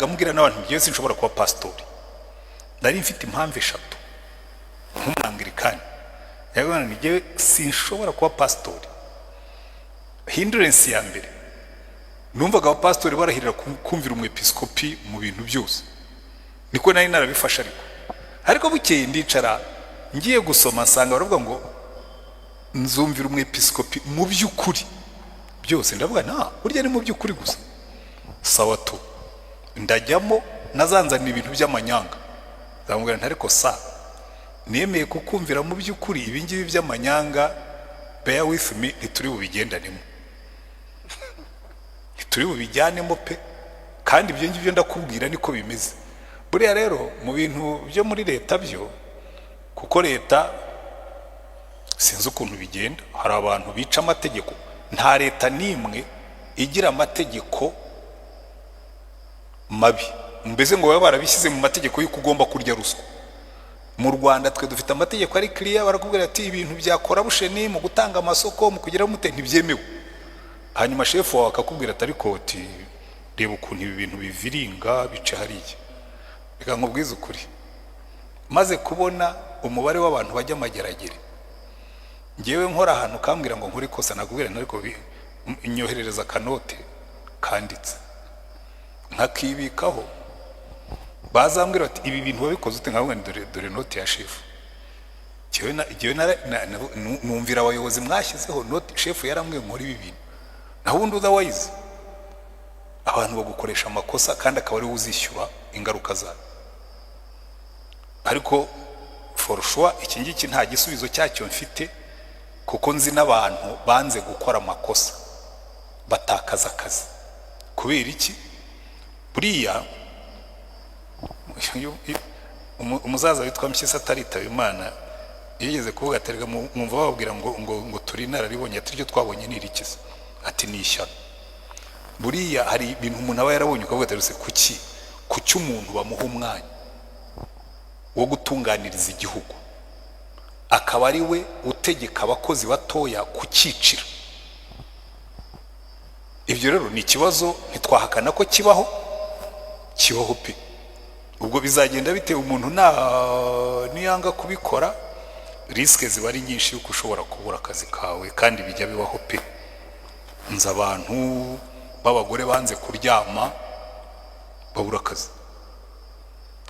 Gamubwira n'abantu ngiye sinshobora kuba pastori. Nari mfite impamvu eshatu nk'umwangirikani. Yabona ngiye sinshobora kuba pastori. Hindrance ya mbere numvaga aba pastori barahirira kumvira umwepiskopi mu bintu byose. Niko nari narabifasha ariko bukeye ndicara ngiye gusoma nsanga baravuga ngo nzumvira umwepiskopi mu by'ukuri byose. Ndavuga burya ni mu by'ukuri gusa. Sawa tu ndajyamo nazanzana ibintu by'amanyanga. Zamubwira ntariko nemeye kukumvira mu by'ukuri ibingibi by'amanyanga, bear with me, ntituri bubigendanemo, ntituri bubijyanemo pe, kandi ibyo ngibyo ndakubwira niko bimeze. Buriya rero mu bintu byo muri leta byo, kuko leta sinzi ukuntu bigenda, hari abantu bica amategeko. Nta leta nimwe igira amategeko mabi, mbese ngo baba barabishyize mu mategeko y'uko ugomba kurya ruswa. Mu Rwanda twe dufite amategeko ari clear, barakubwira ati ibintu byakora busheni mu gutanga amasoko mu kugira mute ntibyemewe. Hanyuma chef wawe akakubwira ati ariko reba ukuntu ibi bintu biviringa bice hariya. Reka nkubwize ukuri, maze kubona umubare w'abantu bajya amageragere, ngewe nkora ahantu kambwira ngo nkuri kosa, nakubwira nariko inyoherereza kanote kanditse nkakibikaho. Bazambwira ati ibi bintu wabikoze ute? Nkabona dore note ya chef. Numvira abayobozi mwashyizeho note, chef yarambwiye nkora ibi bintu. Naho ubundi otherwise abantu bagukoresha amakosa kandi akaba ari uzishyura ingaruka zayo. Ariko for sure iki ngiki nta gisubizo cyacyo mfite, kuko nzi n'abantu banze gukora amakosa batakaza akazi. Kubera iki? Buriya umuzaza witwa Mpyisi ataritaba Imana yigeze kuvuga aterega mwumva bababwira ngo turi nararibonye, ati ryo twabonye ni irikiza, ati ni ishyano. Buriya hari ibintu umuntu aba yarabonye ukavuga ati kuki umuntu bamuha umwanya wo gutunganiriza igihugu akaba ari we utegeka abakozi batoya kucyicira. Ibyo rero ni ikibazo ntitwahakana ko kibaho pe. Ubwo bizagenda bitewe umuntu niyanga kubikora, riske ziba ari nyinshi yuko ushobora kubura akazi kawe, kandi bijya bibaho pe. Nza abantu b'abagore banze kuryama babura akazi,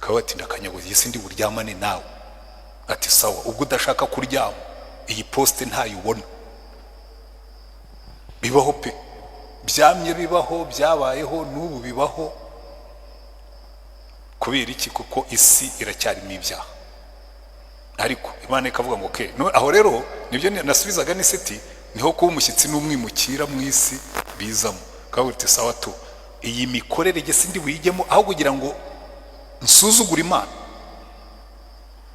kaba ati ndakanyagozi sindi buryamane nawe. Ati sawa, ubwo udashaka kuryama iyi poste ntayubona. Bibaho pe, byamye bibaho, byabayeho, n'ubu bibaho. Kubera iki? Kuko isi iracyarimo ibyaha. Ariko Imana ikavuga ngo aho rero nibyo nasubizaga n'iseti, niho kuba umushyitsi n'umwimukira mu isi bizamo. Kavuga ati sawa tu, iyi mikorere ge sindi buyijyemo, aho kugira ngo nsuzugura Imana,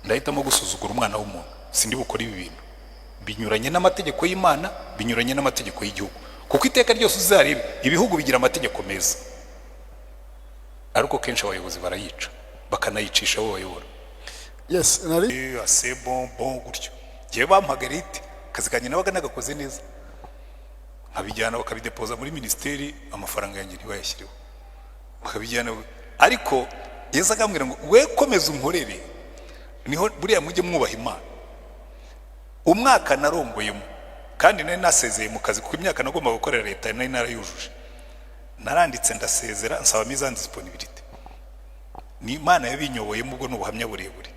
ndahitamo gusuzugura umwana w'umuntu. Sindi bukora ibi bintu binyuranye n'amategeko y'Imana, binyuranye n'amategeko y'igihugu, kuko iteka ryose uzarebe ibihugu bigira amategeko meza, ariko kenshi abayobozi barayica bakanayicisha abo bayobora. Yes, nari assez bon gutyo. Giye bampagarite kazi kanye nabaga nagakoze neza, nkabijyana bakabidepoza muri ministeri, amafaranga yanjye ntibayashyireho, bakabijyana. Ariko Yesu akambwira ngo we komeza unkorere, niho buriya mujye mwubaha Imana. Umwaka narongoyemo kandi nari nasezeye mu kazi, kuko imyaka nagomba gukorera leta nari narayujuje. Naranditse ndasezera, nsaba mise en disponibilité. Ni Imana yabinyoboyemo, ubwo n'ubuhamya burebure.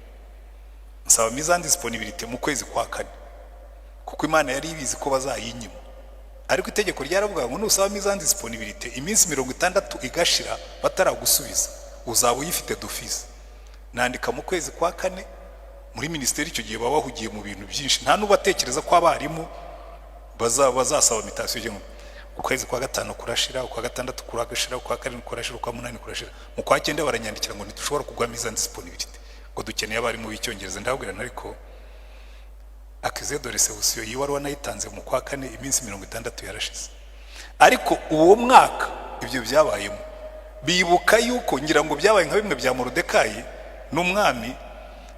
Nsaba mise en disponibilité mu kwezi kwa kane, kuko Imana yari ibizi ko bazayinyima. Ariko itegeko ryaravuga ngo nusaba mise en disponibilité iminsi 60 igashira bataragusubiza, uzaba uyifite d'office. Nandika mu kwezi kwa kane muri ministeri, icyo gihe baba bahugiye mu bintu byinshi, nta nubatekereza ko abarimu bazasaba mutation. Ukwezi kwa gatanu kurashira, ukwa gatandatu kuragashira, ukwa karindwi kurashira, ukwa munani kurashira, mu kwa cyenda baranyandikira ngo ntitushobora kugwa mise en disponibilité, ngo dukeneye abarimu b'icyongereza. Ndabwira ariko accusé de réception yiwarwa nayitanze mu kwa kane, iminsi 60 yarashize. Ariko uwo mwaka ibyo byabayemo, bibuka yuko ngira ngo byabaye nka bimwe bya Morodekayi n'umwami.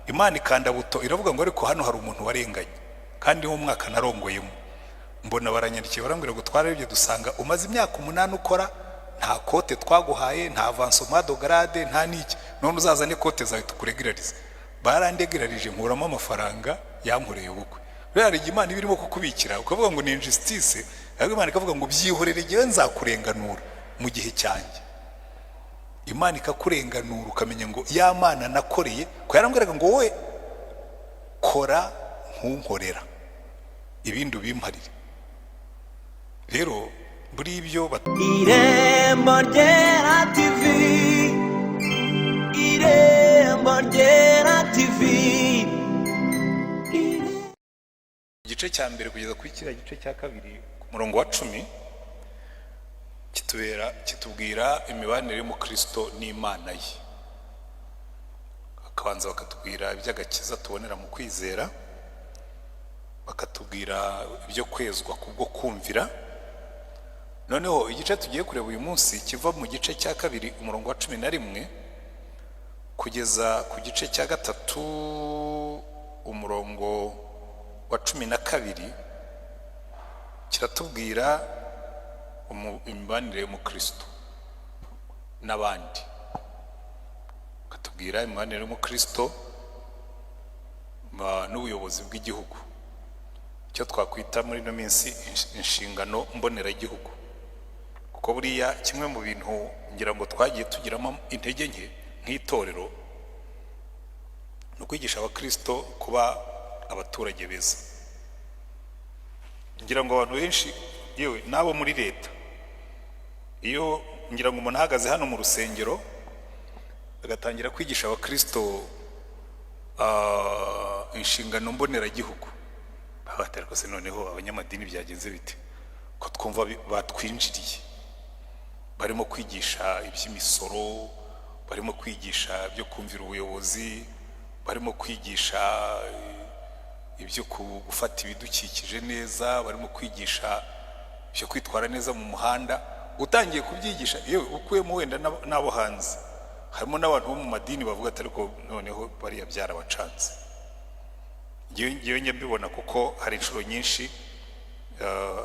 Imana ikanda buto iravuga ngo ariko hano hari umuntu warenganye, kandi uwo mwaka narongoyemo. Mbona baranyandikiye barambwira ngo twararebye dusanga umaze imyaka 8 ukora nta kote twaguhaye, nta avancement de grade, nta niki, none uzazane kote zawe tukuregularize. Barandegularije nkuramo amafaranga yankoreye ubukwe. Rero hari Imana ibirimo kukubikira ukavuga ngo ni injustice, ariko Imana ikavuga ngo byihorere gihe nzakurenganura mu gihe cyanjye. Imana ikakurenganura ukamenya ngo ya Mana nakoreye ko yarambwiraga ngo wowe kora nkunkorera ibindi ubimparire. Rero muri ibyo Irembo ryera TV, Irembo ryera TV. igice cya mbere kugeza kuri kiriya gice cya kabiri ku murongo wa 10 kitubwira imibanire y'umukristo n'Imana ye. Akabanza bakatubwira iby'agakiza tubonera mu kwizera, bakatubwira ibyo kwezwa kubwo kumvira. Noneho igice tugiye kureba uyu munsi kiva mu gice cya kabiri umurongo wa 11 kugeza ku gice cya gatatu umurongo wa 12 kiratubwira imibanire y'umukristo n'abandi, katubwira imibanire y'umukristo n'ubuyobozi bw'igihugu, icyo twakwita muri no minsi inshingano mboneragihugu. Kuko buriya kimwe mu bintu ngira ngo twagiye tugiramo intege nke nk'itorero no kwigisha abakristo kuba abaturage beza. Ngira ngo abantu benshi yewe nabo muri leta, iyo ngira ngo umuntu ahagaze hano mu rusengero agatangira kwigisha abakristo inshingano mboneragihugu, babatera ko se noneho abanyamadini byagenze bite ko twumva batwinjiriye, barimo kwigisha iby'imisoro, barimo kwigisha byo kumvira ubuyobozi, barimo kwigisha ibyo gufata ibidukikije neza, barimo kwigisha byo kwitwara neza mu muhanda. Utangiye kubyigisha yewe ukuyemo wenda nabo hanze, harimo n'abantu bo mu madini bavuga ati ariko noneho bariya byarabacanze. Ngewe njya mbibona kuko hari inshuro nyinshi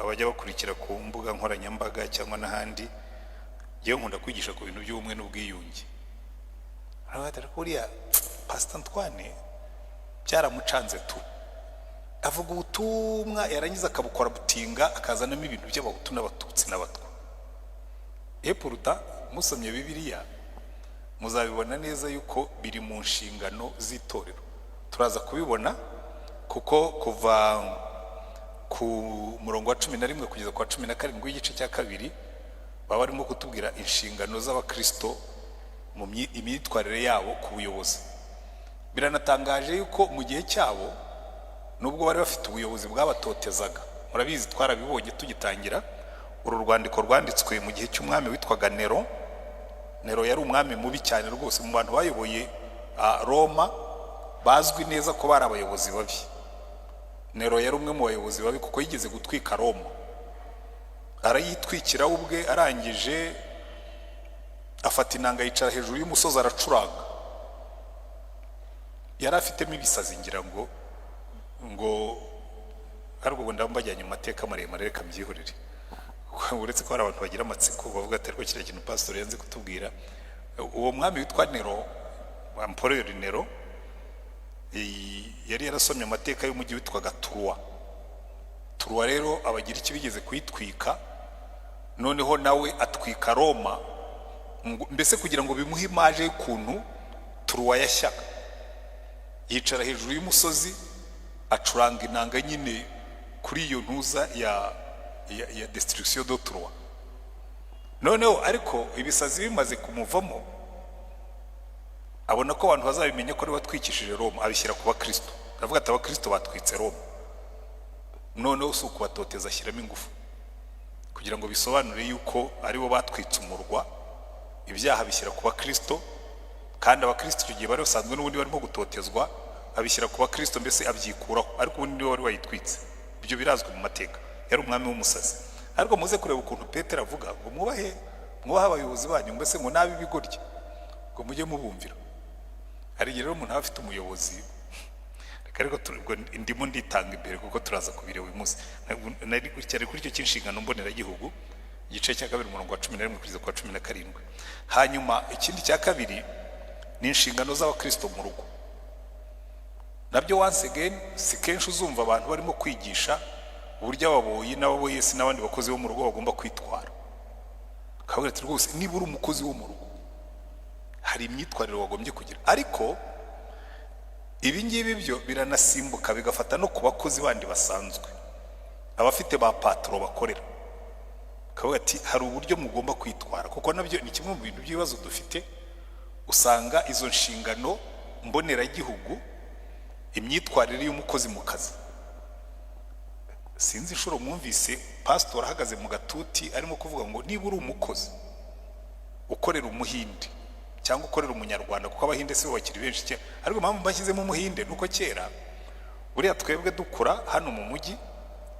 abajya bakurikira ku mbuga nkoranyambaga cyangwa n'ahandi, ngewe nkunda kwigisha ku bintu by'ubumwe n'ubwiyunge. Ariko buriya Pastor Antoine byaramucanze tu, avuga ubutumwa yarangiza akabukora butinga akazanamo ibintu by'abahutu n'abatutsi n'abatwa. Epuruta musomye Bibiliya muzabibona neza yuko biri mu nshingano z'itorero. Turaza kubibona kuko kuva ku murongo wa 11 kugeza kwa 17 w'igice cya kabiri baba barimo kutubwira inshingano z'abakristo mu imyitwarire yabo ku buyobozi. Biranatangaje yuko mu gihe cyabo nubwo bari bafite ubuyobozi bw'abatotezaga, murabizi twarabibonye tugitangira, uru rwandiko rwanditswe mu gihe cy'umwami witwaga Nero. Nero yari umwami mubi cyane rwose, mu bantu bayoboye Roma bazwi neza ko bari abayobozi babi. Nero yari umwe mu bayobozi babi kuko yigeze gutwika Roma, arayitwikira ubwe, arangije afata inanga yicara hejuru y'umusozi aracuranga. Yari afitemo ibisazi ngira ngo ariko ngo ndambajyanye mu mateka maremare, reka mbyihorere. Uretse ko hari abantu bagira amatsiko bavuga ati ariko kiriya kintu Pastoro yanze kutubwira. Uwo mwami witwa Nero, Empereur Nero, yari yarasomye amateka y'umujyi witwaga Turwa rero abagira iki bigeze kuyitwika, noneho nawe atwika Roma, mbese kugira ngo bimuhe imaje y'ukuntu Turwa yashyaga. Yicara hejuru y'umusozi acuranga inanga nyine kuri iyo ntuza ya destruction de Turwa. Noneho ariko ibisazi bimaze kumuvamo, abona ko abantu bazabimenya ko ari watwikishije Roma, abishyira ku bakristo. Aravuga ati abakristo batwitse Roma, noneho si ukubatoteza, ashyiramo ingufu kugira ngo bisobanure yuko ari bo batwitse umurwa, ibyaha bishyira ku bakristo, kandi abakristo icyo gihe bari basanzwe n'ubundi barimo gutotezwa, abishyira ku bakristo, mbese abyikuraho, ariko ubundi niwe wari wayitwitse. Ibyo birazwi mu mateka. Yari umwami w'umusazi. Ariko muze kureba ukuntu Petero avuga ngo mwubahe abayobozi banyu, mbese ngo nabi bigorye ngo mujye mubumvira. Hari rero umuntu afite umuyobozi, ariko ndimo nditanga imbere kuko turaza kubireba uyu munsi. Nari kuri icyo cy'inshingano mboneragihugu, igice cya kabiri umurongo wa 11 kugeza ku 17. Hanyuma ikindi cya kabiri ni inshingano z'abakristo mu rugo. Nabyo once again si kenshi uzumva abantu barimo kwigisha uburyo ababoyi n'ababoyesi n'abandi bakozi bo mu rugo bagomba kwitwara. Kabura ati rwose niba uri umukozi wo mu rugo hari imyitwarire wagombye kugira, ariko ibi ngibi byo biranasimbuka bigafata no ku bakozi bandi basanzwe abafite ba patro bakorera. Kabura ati hari uburyo mugomba kwitwara, kuko nabyo ni kimwe mu bintu by'ibibazo dufite. Usanga izo nshingano mboneragihugu, imyitwarire y'umukozi mu kazi. Sinzi inshuro mwumvise Pastoro ahagaze mu gatuti arimo kuvuga ngo niba uri umukozi ukorera umuhinde cyangwa ukorera umunyarwanda, kuko abahinde se bakiri benshi cyane, ariko impamvu bashyizemo umuhinde nuko kera buriya twebwe dukura hano mu mujyi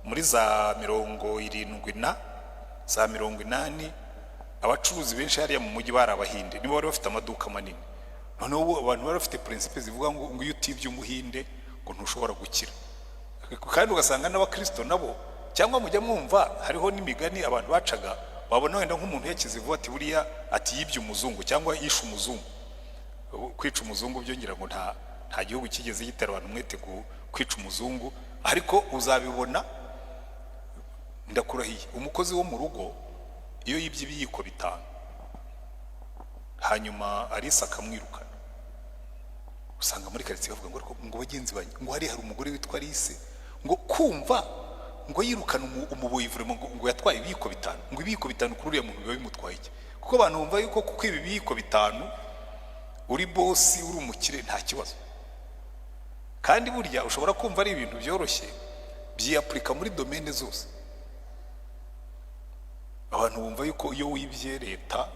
muri za 70 na za 80, abacuruzi benshi hariya mu mujyi bari abahinde, nibo bari bafite amaduka manini. Noneho abantu bari bafite principe zivuga ngo iyo utibye umuhinde ngo ntushobora gukira. Kandi ugasanga n'abakristo nabo cyangwa mujya mwumva hariho n'imigani abantu bacaga, babona wenda nk'umuntu yakizivuga ati buriya ati yibye umuzungu cyangwa yishe umuzungu. Kwica umuzungu byo ngira ngo nta gihugu kigeze gitera abantu mwete kwica umuzungu, ariko uzabibona ndakurahiye umukozi wo mu rugo iyo yibye ibiyiko 5 hanyuma Alisa akamwirukana, usanga muri quartier bavuga ngo bagenzi banyu ngo hari umugore witwa Alisa ngo kumva ngo yirukana umuboyi vraiment ngo yatwaye ibiyiko 5, ngo ibiyiko 5 kuri uriya muntu biba bimutwaye iki? Kuko abantu bumva yuko kuko ibi biyiko 5 uri boss uri umukire nta kibazo, kandi burya ushobora kumva ari ibintu byoroshye byiaplika muri domaine zose. Abantu bumva yuko iyo wibye leta,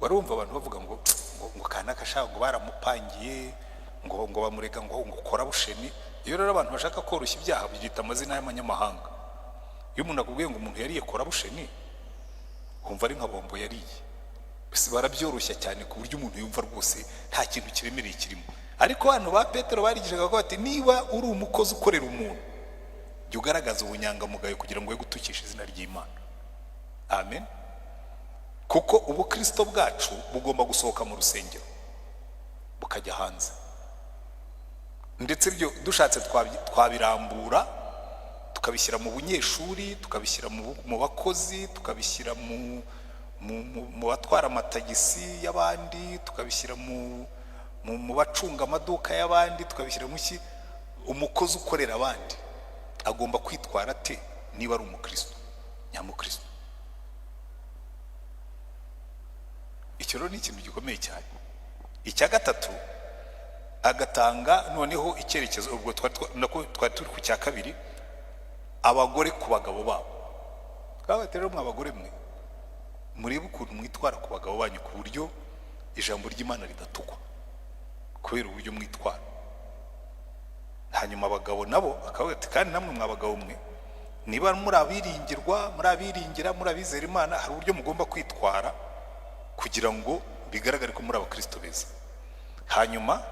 barumva abantu bavuga ngo kanaka shaka ngo baramupangiye ngo bamureka ngo corruption. Iyo rero abantu bashaka koroshya ibyaha byita amazina y'amanyamahanga. Iyo umuntu akubwiye ngo umuntu yariye corruption, umva ari nka bombo yariye. Bise barabyoroshya cyane ku buryo umuntu yumva rwose nta kintu kiremereye kirimo. Ariko hano ba Petero barigishaga ko ati niba uri umukozi ukorera umuntu, jya ugaragaza ubunyangamugayo kugira ngo we gutukisha izina ry'Imana. Amen. Kuko ubukristo bwacu bugomba gusohoka mu rusengero bukajya hanze, ndetse byo dushatse twabirambura tukabishyira mu bunyeshuri, tukabishyira mu bakozi, tukabishyira mu batwara amatagisi y'abandi, tukabishyira mu bacunga amaduka y'abandi, tukabishyira mu ki. Umukozi ukorera abandi agomba kwitwara ate niba ari umukristo nyamukristo? Icyo rero ni ikintu gikomeye cyane. Icya gatatu agatanga noneho icyerekezo, ubwo twari turi ku cya kabiri, abagore ku bagabo babo. Twabaterera mu abagore mwe murebe ukuntu mwitwara ku bagabo banyu ku buryo ijambo ry'Imana ridatukwa kubera uburyo mwitwara. Hanyuma abagabo nabo akavuga ati kandi namwe mwabagabo mwe niba muri abiringirwa, muri abiringira, muri abizera Imana, hari uburyo mugomba kwitwara kugira ngo bigaragare ko muri abakristo beza. Hanyuma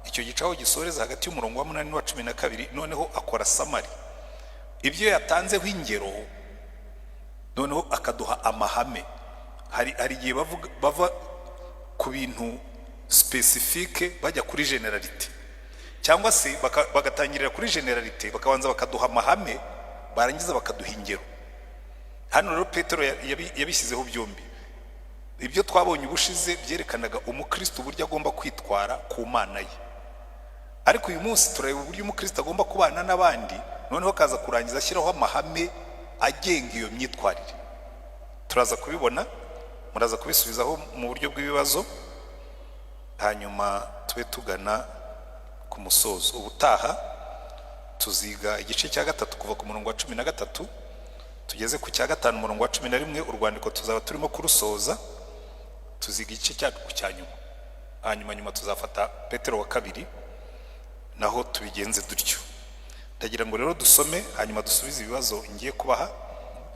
icyo gicaho gisoreza hagati y'umurongo wa 8 n'uwa 12, noneho akora samari ibyo yatanzeho ingero, noneho akaduha amahame. Hari igihe bava ku bintu specifique bajya kuri generalite, cyangwa se bagatangirira kuri generalite bakabanza bakaduha amahame, barangiza bakaduha ingero. Hano rero Petero yabishyizeho byombi. Ibyo twabonye ubushize byerekanaga umukristo uburyo agomba kwitwara ku Mana ye, ariko uyu munsi tureba uburyo umukristo agomba kubana n'abandi, noneho kaza kurangiza ashyiraho amahame agenga iyo myitwarire. Turaza kubibona, muraza kubisubizaho mu buryo bw'ibibazo, hanyuma tube tugana ku musozo. Ubutaha tuziga igice cya 3 kuva ku murongo wa 13 tugeze ku cya 5 umurongo wa 11. Urwandiko tuzaba turimo kurusoza, tuziga igice cya nyuma, nyuma tuzafata Petero wa 2 naho tubigenze dutyo. Ndagira ngo rero dusome hanyuma dusubize ibibazo ngiye kubaha,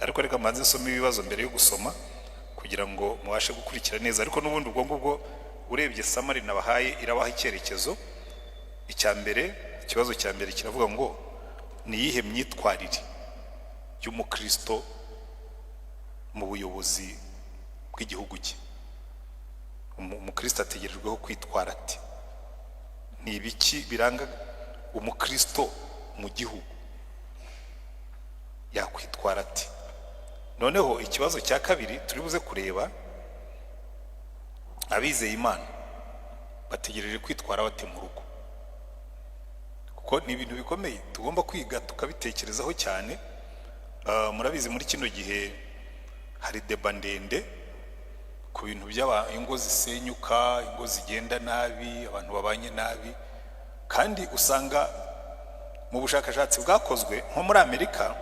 ariko reka manze nsome ibibazo mbere yo gusoma kugira ngo mubashe gukurikira neza. Ariko n'ubundi ubwo ngubwo urebye samari nabahaye irabaha icyerekezo. Ikibazo cya mbere kiravuga ngo ni yihe myitwarire y'umukristo mu buyobozi bw'igihugu cye. Umukristo ategerejweho kwitwara ati? Ni ibiki biranga umukristo mu gihugu? Yakwitwara ati? Noneho ikibazo cya kabiri turi buze kureba, abizeye Imana bategereje kwitwara bate mu rugo, kuko ni ibintu bikomeye tugomba kwiga tukabitekerezaho cyane. Murabizi muri kino gihe hari deba ndende ku bintu ingo zisenyuka, ingo zigenda nabi, abantu babanye nabi, kandi usanga mu bushakashatsi bwakozwe nko muri Amerika,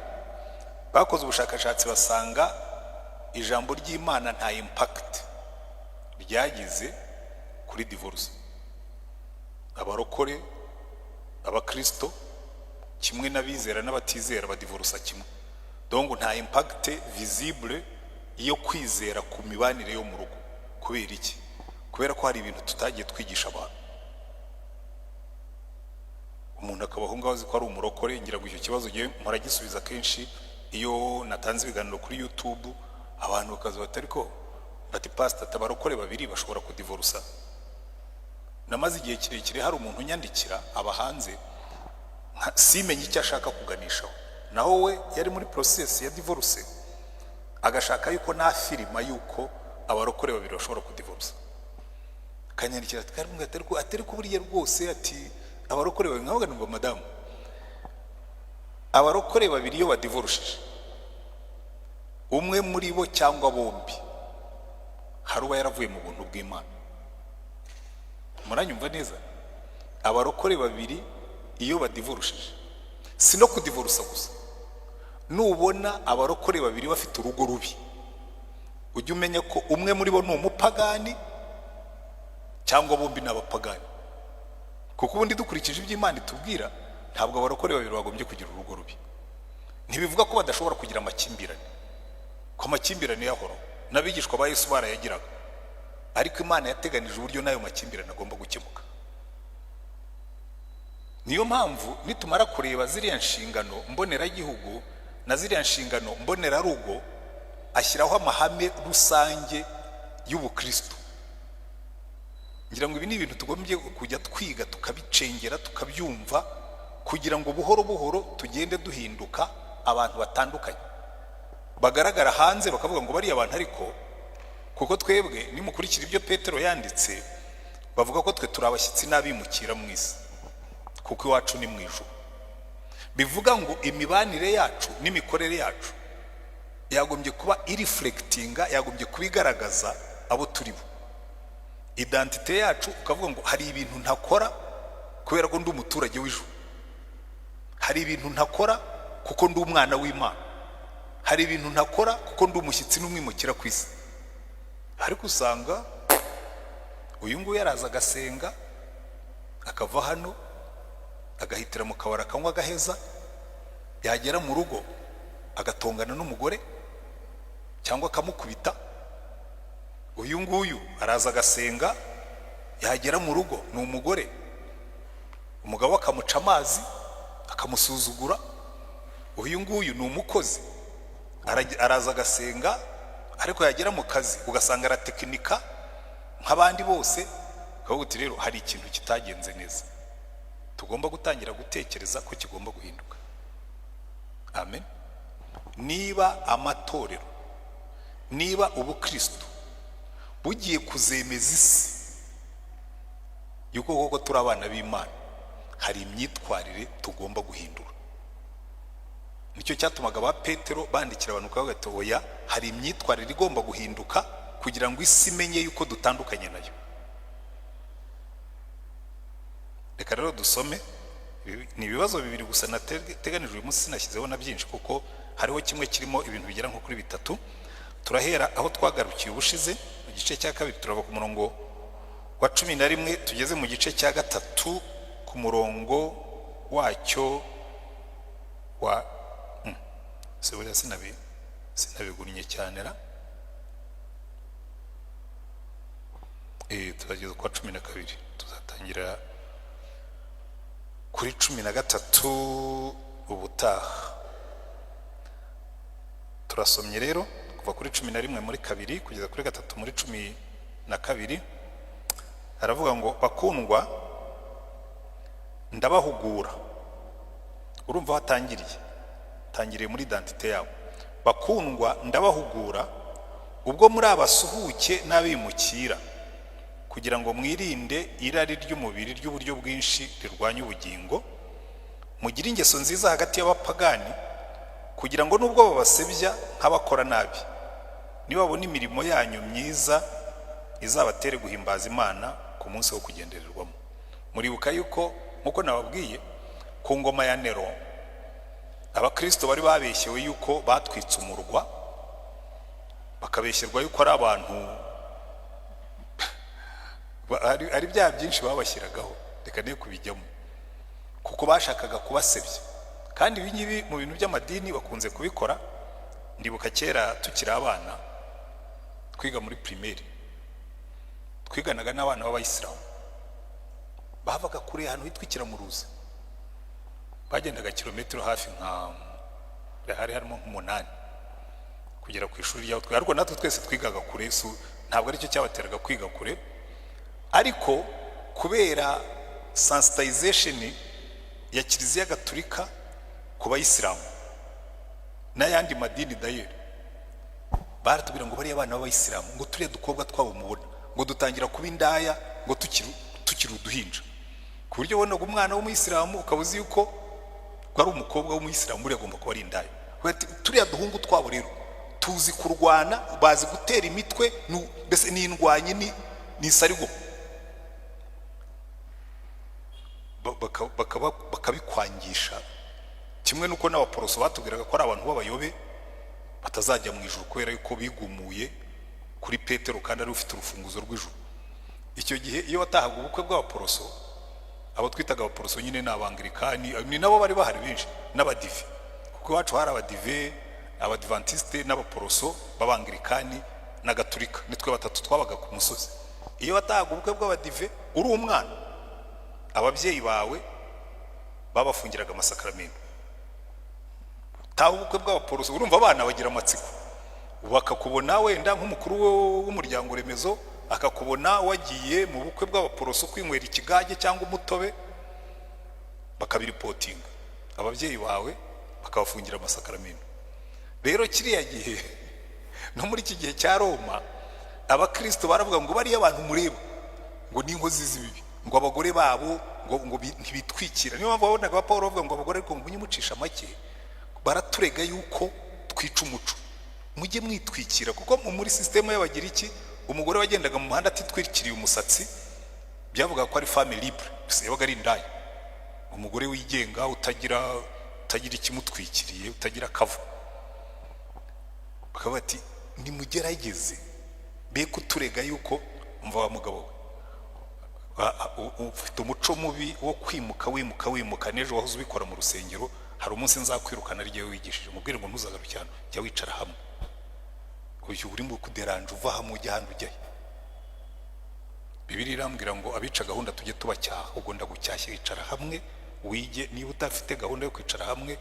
bakoze ubushakashatsi basanga ijambo ry'Imana nta impact ryagize kuri divorce. Abarokore, abakristo kimwe n'abizera n'abatizera badivorce kimwe, donc nta impact visible iyo kwizera ku mibanire yo mu rugo. Kubera iki? Kubera ko hari ibintu tutagiye twigisha abantu. Umuntu akabaho ngaho azi ko ari umurokore. Ngira ngo icyo kibazo giye muragisubiza kenshi iyo natanze ibiganiro kuri YouTube, abantu bakaza batari ko bati pastor tabarokore babiri bashobora kudivorce. Namaze igihe kirekire hari umuntu unyandikira abahanze simenye icyo ashaka kuganishaho, naho we yari muri process ya divorce, agashaka yuko na filima yuko abarokore babiri bashobora kudivorce. Kanyandikira atari ko buriye rwose ati abarokore babiri. Nkavuga ngo madamu, abarokore babiri iyo badivorce, umwe muri bo cyangwa bombi hari uba yaravuye mu buntu bw'Imana. Muranyumva neza? Abarokore babiri iyo badivorce, si no kudivorce gusa, nubona abarokore babiri bafite urugo rubi, ujye umenya ko umwe muri bo ni umupagani cyangwa bombi ni abapagani. Kuko ubundi dukurikije iby'Imana itubwira, ntabwo abarokore babiri bagombye kugira urugo rubi. Ntibivuga ko badashobora kugira amakimbirane, ko amakimbirane yahoraho, n'abigishwa ba Yesu barayagiraga, ariko Imana yateganije uburyo nayo makimbirane agomba gukemuka. Niyo mpamvu nitumara kureba ziriya nshingano mboneragihugu na ziriya nshingano mbonerarugo, ashyiraho amahame rusange y'ubukristo. Ngira ngo ibi ni ibintu tugombye kujya twiga tukabicengera tukabyumva, kugira ngo buhoro buhoro tugende duhinduka abantu batandukanye, bagaragara hanze bakavuga ngo bari abantu. Ariko kuko twebwe nimukurikira ibyo Petero yanditse, bavuga ko twe turi abashyitsi n'abimukira mu isi, kuko iwacu ni mu ijuru. Bivuga ngo imibanire yacu n'imikorere yacu yagombye kuba ireflectinga, yagombye kubigaragaza abo turi bo. Identite yacu ukavuga ngo hari ibintu ntakora kubera ko ndi umuturage w'ijuru, hari ibintu ntakora kuko ndi umwana w'Imana, hari ibintu ntakora kuko ndi umushyitsi n'umwimukira ku isi. Ariko usanga uyu nguyu yaraza agasenga, akava hano agahitira mu kabara akanywa agaheza, yagera mu rugo agatongana n'umugore cyangwa akamukubita. Uyu nguyu araza agasenga, yagera mu rugo ni umugore, umugabo akamuca amazi akamusuzugura. Uyu nguyu ni umukozi, araza agasenga, ariko yagera mu kazi ugasanga aratekinika nk'abandi bose. Kavuga uti rero hari ikintu kitagenze neza, tugomba gutangira gutekereza ko kigomba guhinduka. Amen. Niba amatorero, niba ubukristo bugiye kuzemeza isi yuko koko turi abana b'Imana, hari imyitwarire tugomba guhindura. Nicyo cyatumaga ba Petero bandikira abantu kavuga ati oya, hari imyitwarire igomba guhinduka kugira ngo isi imenye yuko dutandukanye nayo. Reka rero dusome, ni ibibazo bibiri gusa nateganijwe uyu munsi, sinashyizeho na byinshi kuko hariho kimwe kirimo ibintu bigera nko kuri bitatu. Turahera aho twagarukiye ubushize mu gice cya kabiri, turava ku murongo wa 11 tugeze mu gice cya gatatu ku murongo wacyo wa sebura sinabigunnye cyane ra turageze kwa 12, tuzatangira kuri 13 ubutaha. Turasomye rero kuva kuri 11 muri kabiri kugeza kuri 3 muri 12 aravuga ngo bakundwa ndabahugura. Urumva hatangiriye muri identite yabo. Bakundwa ndabahugura ubwo muri abasuhuke n'abimukira kugira ngo mwirinde irari ry'umubiri ry'uburyo bwinshi rirwanya ubugingo, mugire ingeso nziza hagati y'abapagani kugira ngo nubwo babasebya nk'abakora nabi nibabona imirimo yanyu myiza izabatere guhimbaza Imana ku munsi wo kugendererwamo. Muribuka yuko nkuko nababwiye ku ngoma ya Nero abakristo bari babeshyewe yuko batwitse umurwa, bakabeshyerwa yuko ari abantu ari bya byinshi babashyiragaho, reka ne kubijyamo kuko bashakaga kubasebya. Kandi ibi ngibi mu bintu by'amadini bakunze kubikora. Ndibuka kera tukiri abana twiga muri primaire, twiganaga n'abana b'Abayisilamu bavaga kure hano hitwikira mu ruzi, bagendaga kilometero hafi hari harimo nk'umunani kugera ku ishuri ryaho. Ariko natwe twese twigaga kure, ntabwo aricyo cyabateraga kwiga kure, ariko kubera sensitization ya Kiliziya Gatolika ku Bayisilamu n'ayandi madini dayeri, baratubwira ngo bariya abana b'Abayisilamu ngo turiya dukobwa twabo mubona ngo dutangira kuba indaya ngo tukiri uduhinja, ku buryo bonaga umwana w'Umuyisilamu ukabuzi yuko ari umukobwa w'Umuyisilamu buriya agomba kuba ari indaya. Turiya duhungu twabo rero tuzi kurwana, bazi gutera imitwe, mbese n'indwanyi ni sarigo, bakabikwangisha. Kimwe nuko n'abaporoso batubwiraga ko ari abantu b'abayobe batazajya mu ijuru kubera yuko bigumuye kuri Petero kandi ari ufite urufunguzo rw'ijuru. Icyo gihe iyo watahaga ubukwe bw'abaporoso, abo twitaga abaporoso nyine n'Abanglikani, ni nabo bari bahari benshi, n'Abadive, kuko iwacu hari Abadive, Abadventiste n'Abaporoso b'Abanglikani na Gatolika, nitwe batatu twabaga ku musozi. Iyo watahaga ubukwe bw'Abadive uri umwana, ababyeyi bawe babafungiraga amasakramentu. Taha ubukwe bw'Abaporoso, urumva abana bagira amatsiko, bakakubona wenda nk'umukuru w'umuryango remezo akakubona wagiye mu bukwe bw'Abaporoso kwinywera ikigage cyangwa umutobe, bakabiripotinga ababyeyi bawe bakabafungira amasakramentu. Rero kiriya gihe no muri iki gihe cya Roma abakristo baravuga ngo bariya abantu mureba ngo ni inkozi z'ibibi, ngo abagore babo ngo ntibitwikira. Niyo mpamvu wabonaga Pawulo bavuga ngo abagore ariko ngo munyimucisha make, baraturega yuko twica umuco, mujye mwitwikira. Kuko muri system y'Abagiriki umugore wagendaga mu muhanda atitwikiriye umusatsi byavuga ko ari femme libre, yabaga ari indaya, umugore wigenga utagira ikimutwikiriye, utagira kavu. Bakaba bati nimugerageze be kuturega yuko umva wa mugabo ufite umuco mubi wo kwimuka n'ejo wahoze ubikora mu rusengero, hari umunsi nzakwirukana rye wigishije, mubwire ngo ntuzagarukirana, jya wicara hamwe, uyu urimo kuderanje uva hamwe ujya handi ujyayo. Bibiliya irambwira ngo abica gahunda tujye tubacyaha, ubwo ndagucyashye wicara hamwe wige, niba utafite gahunda yo kwicara hamwe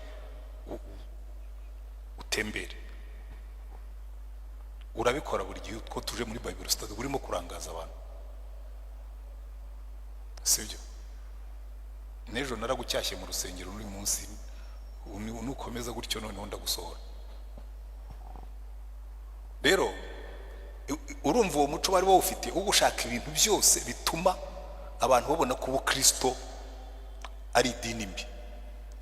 utembere. Urabikora buri gihe ko tuje muri Bible study burimo kurangaza abantu, sibyo? Nejo naragucyashye mu rusengero uri munsi, nukomeza gutyo noneho ndagusohora. Rero urumva uwo muco bari bawufite wo gushaka ibintu byose bituma abantu babona ko Kristo ari idini mbi.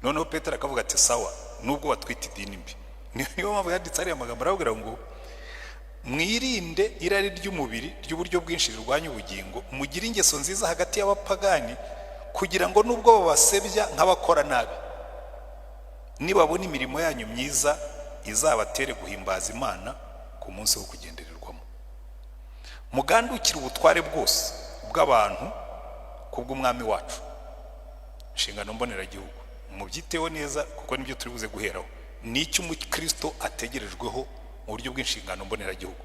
Noneho Petero akavuga ati sawa, nubwo batwita idini mbi. Niyo mpamvu yanditse ari amagambo aravuga ngo mwirinde irari ry'umubiri ry'uburyo bwinshi rirwanya ubugingo, mugire ingeso nziza hagati y'abapagani kugira ngo nubwo babasebya nk'abakora nabi nibabona imirimo yanyu myiza izabatere guhimbaza Imana ku munsi wo kugendererwamo. Mugandukire ubutware bwose bw'abantu kubw'umwami wacu. Inshingano mboneragihugu mubyiteho neza kuko nibyo turi buze guheraho. N'icyo umukristo ategerejweho mu buryo bw'inshingano mboneragihugu.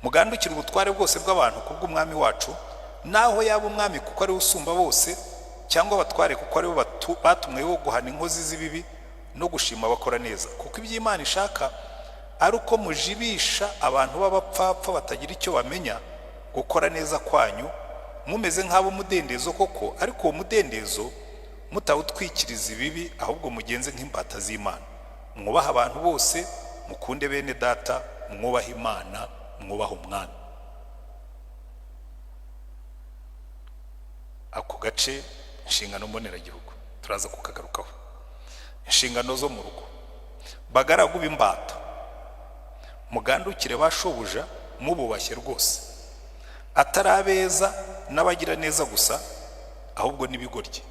Mugandukire ubutware bwose bw'abantu kubw'umwami wacu, naho yaba umwami kuko ari usumba bose, cyangwa abatware kuko ari bo batumweho guhana inkozi z'ibibi no gushima abakora neza. Kuko iby'Imana ishaka ari uko mujibisha abantu b'abapfapfa batagira icyo bamenya gukora neza kwanyu, mumeze nk'abo mudendezo koko, ariko uwo mudendezo mutawutwikiriza ibibi, ahubwo mugenze nk'imbata z'Imana. Mwubaha abantu bose, mukunde bene data, mwubaha Imana, mwubaha umwami. Ako gace inshingano mboneragihugu turaza kukagarukaho. Inshingano zo mu rugo: bagaragu b'imbata, mugandukire bashobuja mububashye rwose, atari abeza n'abagira neza gusa, ahubwo n'ibigoryi.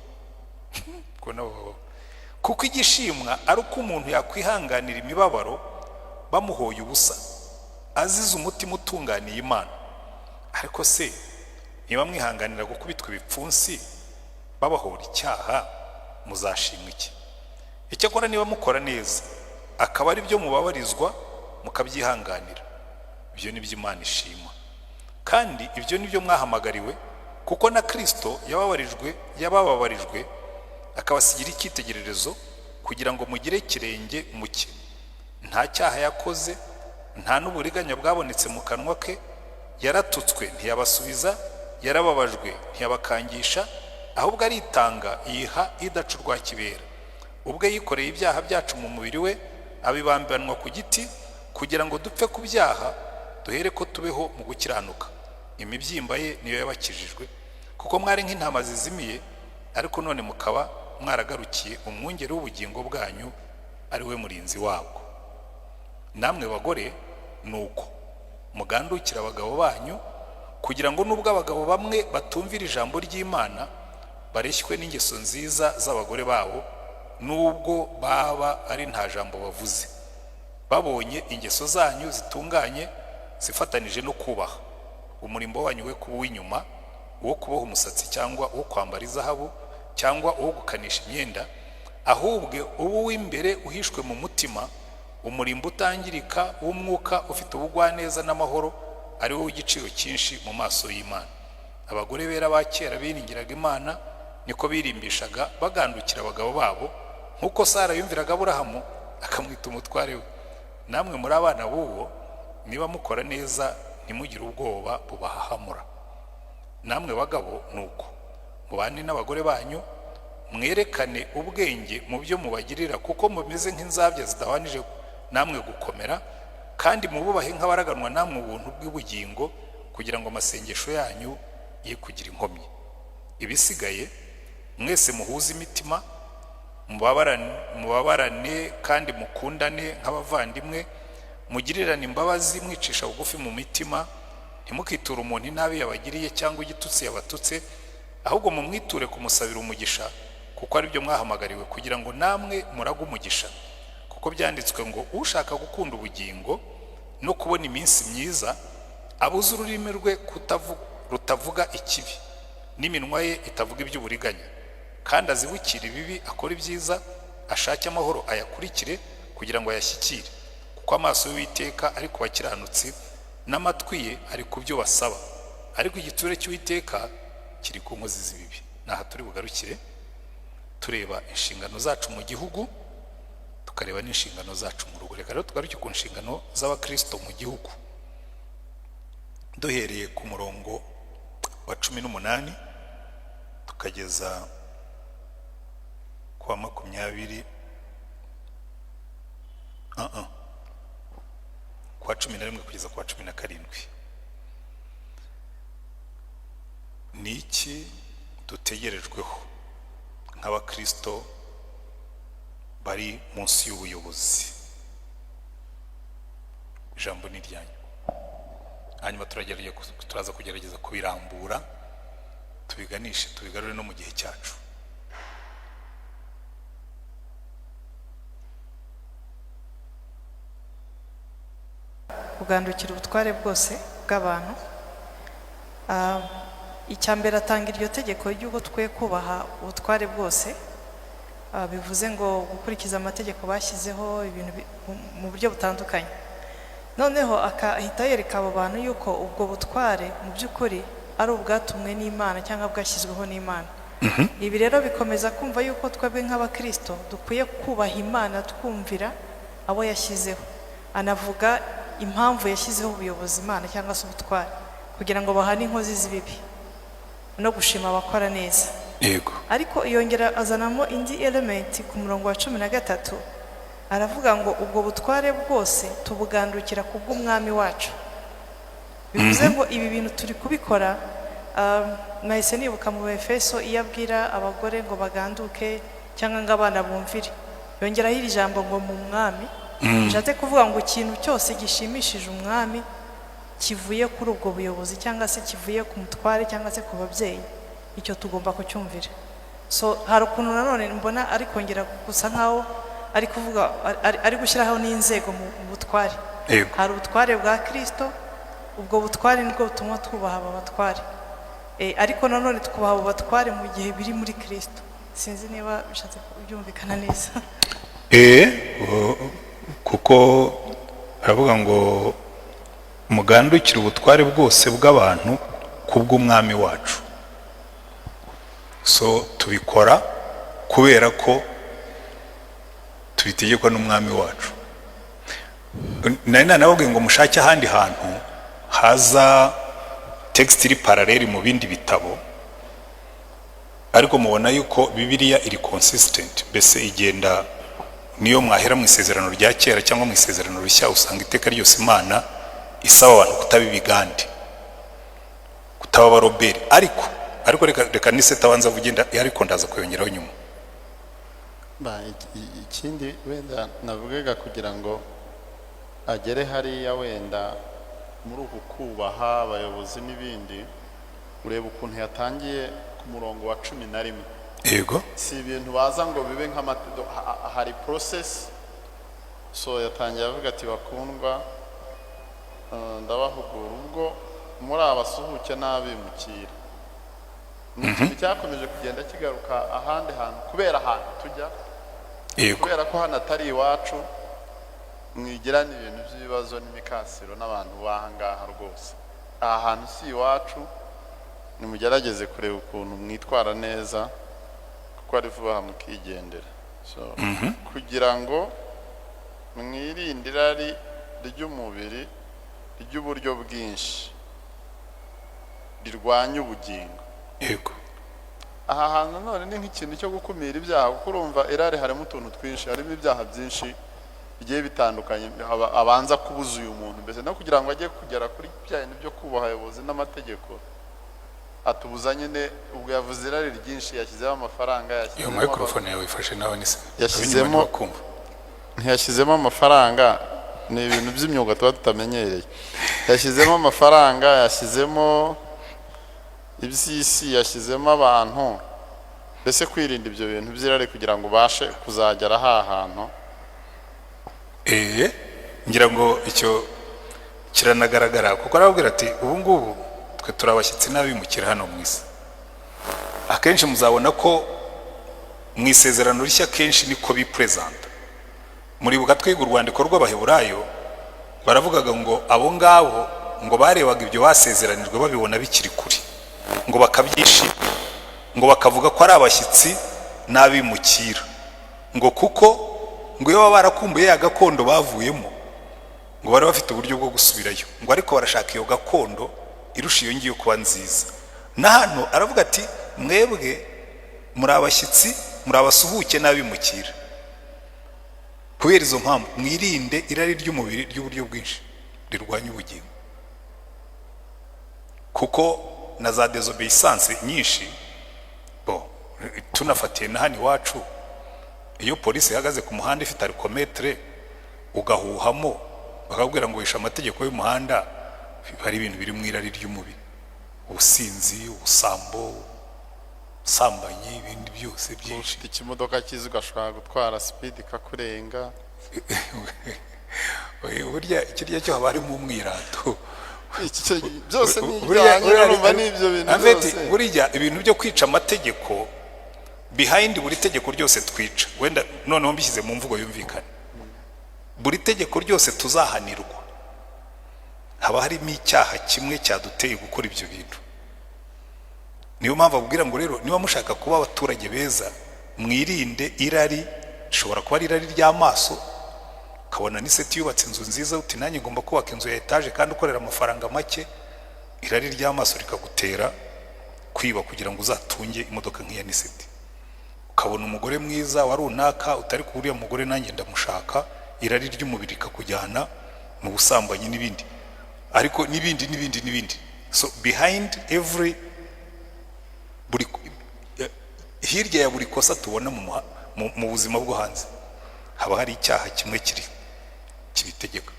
Kuko igishimwa ari uko umuntu yakwihanganira imibabaro bamuhoye ubusa, azize umutima utunganiye Imana. Ariko se niba mwihanganira gukubitwa ibipfunsi babahora icyaha, muzashimwa iki? Icyakora niba mukora neza akaba ari byo mubabarizwa mukabyihanganira, ibyo ni byo Imana ishima. Kandi ibyo ni byo mwahamagariwe, kuko na Kristo yabababarijwe akabasigira icyitegererezo, kugira ngo mugire kirenge muke. Nta cyaha yakoze, nta n'uburiganya bwabonetse mu kanwa ke. Yaratutswe ntiyabasubiza, yarababajwe ntiyabakangisha, ahubwo aritanga yiha idaca urwa kibera. Ubwo yikoreye ibyaha byacu mu mubiri we, abibambanwa ku giti, kugira ngo dupfe ku byaha, duhere ko tubeho mu gukiranuka. Imibyimba ye niyo yabakijijwe. Kuko mwari nk'intama zizimiye, ariko none mukaba mwaragarukiye umwungeri w'ubugingo bwanyu, ari we murinzi wabwo. Namwe bagore nuko mugandukira abagabo banyu, kugira ngo nubwo abagabo bamwe batumvira ijambo ry'Imana, bareshywe n'ingeso nziza z'abagore babo, nubwo baba ari nta jambo bavuze, babonye ingeso zanyu zitunganye zifatanije no kubaha. Umurimbo wanyu we kuba w'inyuma, uwo kuboha umusatsi cyangwa uwo kwambara izahabu cyangwa uwo gukanisha imyenda, ahubwo ubu w'imbere uhishwe mu mutima, umurimbo utangirika w'umwuka ufite ubugwaneza n'amahoro, ari wo w'igiciro cyinshi mu maso y'Imana. Abagore bera ba kera biringiraga Imana, niko birimbishaga bagandukira abagabo babo, nk'uko Sara yumviraga Aburahamu akamwita umutware we. Namwe muri abana b'uwo, niba mukora neza ntimugire ubwoba bubahahamura. Namwe bagabo nuko mubane n'abagore banyu, mwerekane ubwenge mu byo mubagirira, kuko mumeze nk'inzabya zidawanije namwe gukomera, kandi mububahe nk'abaraganwa namwe ubuntu bw'ubugingo, kugira ngo amasengesho yanyu ye kugira inkomyi. Ibisigaye mwese muhuze imitima, mubabarane kandi mukundane nk'abavandimwe, mugirirane imbabazi mwicisha bugufi mu mitima, ntimukiture umuntu inabi yabagiriye cyangwa igitutsi yabatutse, ahubwo mumwiture kumusabira umugisha, kuko ari byo mwahamagariwe, kugira ngo namwe murage umugisha. Kuko byanditswe ngo ushaka gukunda ubugingo no kubona iminsi myiza, abuze ururimi rwe rutavuga ikibi, n'iminwa ye itavuga iby'uburiganya, kandi azibukire ibibi, akora ibyiza, ashake amahoro ayakurikire, kugira ngo ayashyikire. Kuko amaso y'Uwiteka ari ku bakiranutsi, n'amatwi ye ari ku byo basaba, ariko igiture cy'Uwiteka kiri ku nkozi z'ibibi. Naha turi bugarukire tureba inshingano zacu mu gihugu, tukareba n'inshingano zacu mu rugo. Reka rero tugaruke ku nshingano z'abakristo mu gihugu, duhereye ku murongo wa 18 tukageza kwa 20 kwa 11 kugeza kwa 17. Niki dutegerejweho nk'abakristo bari munsi y'ubuyobozi? Ijambo ni ryanyu, hanyuma turaza kugerageza kubirambura, tubiganishe, tubigarure no mu gihe cyacu. Kugandukira ubutware bwose bw'abantu. Icyambere atanga iryo tegeko ry'uko twe kubaha ubutware bwose, bivuze ngo gukurikiza amategeko bashyizeho ibintu mu buryo butandukanye. Noneho akahita yereka abo bantu yuko ubwo butware mu by'ukuri ari ubwatumwe n'Imana cyangwa bwashyizweho n'Imana. Ibi rero bikomeza kumva yuko twebwe nk'abakristo dukwiye kubaha Imana, twumvira abo yashyizeho. anavuga impamvu yashyizeho ubuyobozi Imana cyangwa se ubutware kugira ngo bahane inkozi z'ibibi no gushima abakora neza. yego Ariko yongera azanamo indi element ku murongo wa 13 aravuga ngo ubwo butware bwose tubugandukira kubw'umwami wacu. Bivuze ngo ibi bintu turi kubikora nahise nibuka mu Efeso iyo abwira abagore ngo baganduke cyangwa ngo abana bumvire, yongeraho iri jambo ngo mu mwami. Bishatse kuvuga ngo ikintu cyose gishimishije umwami kivuye kuri ubwo buyobozi cyangwa se kivuye ku mutware cyangwa se ku babyeyi, icyo tugomba kucyumvira. So hari ukuntu nanone mbona ari kongera gusa nkaho ari kuvuga ari gushyiraho n'inzego mu butware. Hari ubutware bwa Kristo, ubwo butware nibwo butuma twubaha aba batware, ariko nanone twubaha abo batware mu gihe biri muri Kristo. Sinzi niba bishatse kubyumvikana neza. Kuko aravuga ngo mugandukire ubutware bwose bw'abantu kubw'umwami wacu. So tubikora kubera ko tubitegekwa n'umwami wacu. Nari nanababwiye ngo mushake ahandi hantu haza text iri parallel mu bindi bitabo, ariko mubona yuko Bibiliya iri consistent, mbese igenda niyo mwahera mu isezerano rya kera cyangwa mu isezerano rishya usanga iteka ryose Imana isaba abantu kutaba ibigande, kutaba abaroberi. Ariko reka nise tabanza vugenda, ariko ndaza kuyongeraho nyuma. Ikindi wenda navugaga kugira ngo agere hariya wenda muri uku kubaha abayobozi n'ibindi, ureba ukuntu yatangiye ku murongo wa 11. Yego, si ibintu baza ngo bibe hari process. So yatangiye avuga ati bakundwa, ndabahugura ubwo muri abasuhuke n'abimukira. Ikintu cyakomeje kugenda kigaruka ahandi hantu kubera ahantu tujya, kubera ko hano atari iwacu, mwigirana ibintu by'ibibazo n'imikasiro n'abantu bahangaha rwose. Aha hantu si iwacu, nimugerageze kureba ukuntu mwitwara neza kuko ari vuba mukigendera. So kugira ngo mwirinde irari ry'umubiri ry'uburyo bwinshi rirwanya ubugingo. yego, aha hantu none ni nk'ikintu cyo gukumira ibyaha, kuko urumva irari harimo utuntu twinshi, harimo ibyaha byinshi bigiye bitandukanye abanza kubuza uyu muntu, mbese no kugira ngo ajye kugera kuri bya bintu byo kubaha abayobozi n'amategeko atubuza nyine. Ubwo yavuze irari ryinshi, yashyizeho amafaranga, iyo microphone yawe ifashe nawe nise yashyizemo, ntiyashyizemo amafaranga, ni ibintu by'imyuga tuba tutamenyereye. Yashyizemo amafaranga, yashyizemo iby'isi, yashyizemo abantu, mbese kwirinda ibyo bintu by'irari kugira ngo ubashe kuzagera aha hantu. Ngira ngo icyo kiranagaragara, kuko arababwira ati ubu ngubu twe turabashyitsi n'abimukira hano mu isi. Akenshi muzabona ko mu isezerano rishya kenshi niko bipresenta. Muribuka twiga urwandiko rw'Abaheburayo, baravugaga ngo abo ngabo ngo barebaga ibyo basezeranijwe babibona bikiri kuri, ngo bakabyishima, ngo bakavuga ko ari abashyitsi n'abimukira, ngo kuko ngo iyo barakumbuye ya gakondo bavuyemo, ngo bari bafite uburyo bwo gusubirayo, ngo ariko barashaka iyo gakondo irusha iyo ngiyo kuba nziza. Na hano aravuga ati mwebwe muri abashyitsi, muri abasuhuke n'abimukira. Kubera izo mpamvu mwirinde irari ry'umubiri ry'uburyo bwinshi rirwanya ubugingo, kuko na za desobedience nyinshi tunafatiye na hano iwacu. Iyo polisi ihagaze ku muhanda ifite alikometre ugahuhamo bakabwira ngo wisha amategeko y'umuhanda, hari ibintu biri mu irari ry'umubiri, ubusinzi, ubusambo, sambanye, ibindi byose byinshi. Ikimodoka cyiza ugashobora gutwara speed ikakurenga. Burya ikirya cyo haba harimo umwirato. Byose ni ibyanyu n'ibyo bintu byose. Burya ibintu byo kwica amategeko, behind buri tegeko ryose twica, wenda noneho mbishyize mu mvugo yumvikana, buri tegeko ryose tuzahanirwa haba harimo icyaha kimwe cyaduteye gukora ibyo bintu. Niyo mpamvu abwira ngo rero niba mushaka kuba abaturage beza, mwirinde irari. Shobora kuba ari irari ry'amaso, ukabona ni seti yubatse inzu nziza uti nanjye ngomba kubaka inzu ya etaje kandi ukorera amafaranga make, irari ry'amaso rikagutera kwiba kugira ngo uzatunge imodoka nk'iya ni seti. Ukabona umugore mwiza wa runaka utari kuburiya mugore nanjye ndamushaka, irari ry'umubiri rikakujyana mu busambanyi n'ibindi, ariko n'ibindi. So behind every hirya ya buri kosa tubona mu buzima bwo hanze haba hari icyaha kimwe kibitegeka.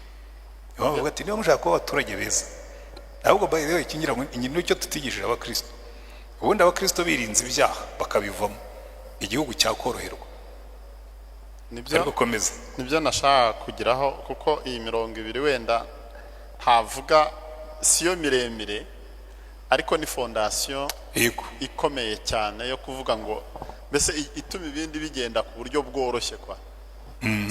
Bavuga ati niba mushaka kuba abaturage beza, ahubwo by the way kingira ngo inyino cyo tutigishije abakristo, ubundi abakristo birinze ibyaha bakabivamo, igihugu cyakoroherwa. Nibyo nashaka kugiraho, kuko iyi 200 wenda ntavuga siyo miremire, ariko ni fondation ikomeye cyane yo kuvuga ngo mbese ituma ibindi bigenda ku buryo bworoshye kwa.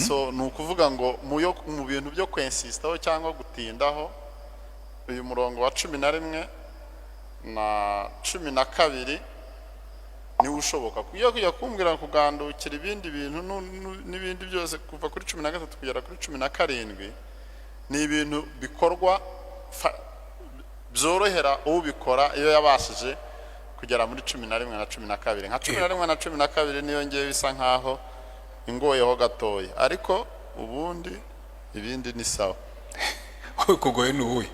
So ni ukuvuga ngo mu bintu byo kwensistaho cyangwa gutindaho, uyu murongo wa 11 na 12 niwe ushoboka kujya kumbwira kugandukira ibindi bintu n'ibindi byose kuva kuri 13 kugera kuri 17 ni ibintu bikorwa byorohera ubikora iyo yabashije kugera muri 11 na 12. Nka 11 na 12 niyo ngiye bisa nkaho ingoyeho gatoya, ariko ubundi ibindi ni sawa. Kugoye n'ubuye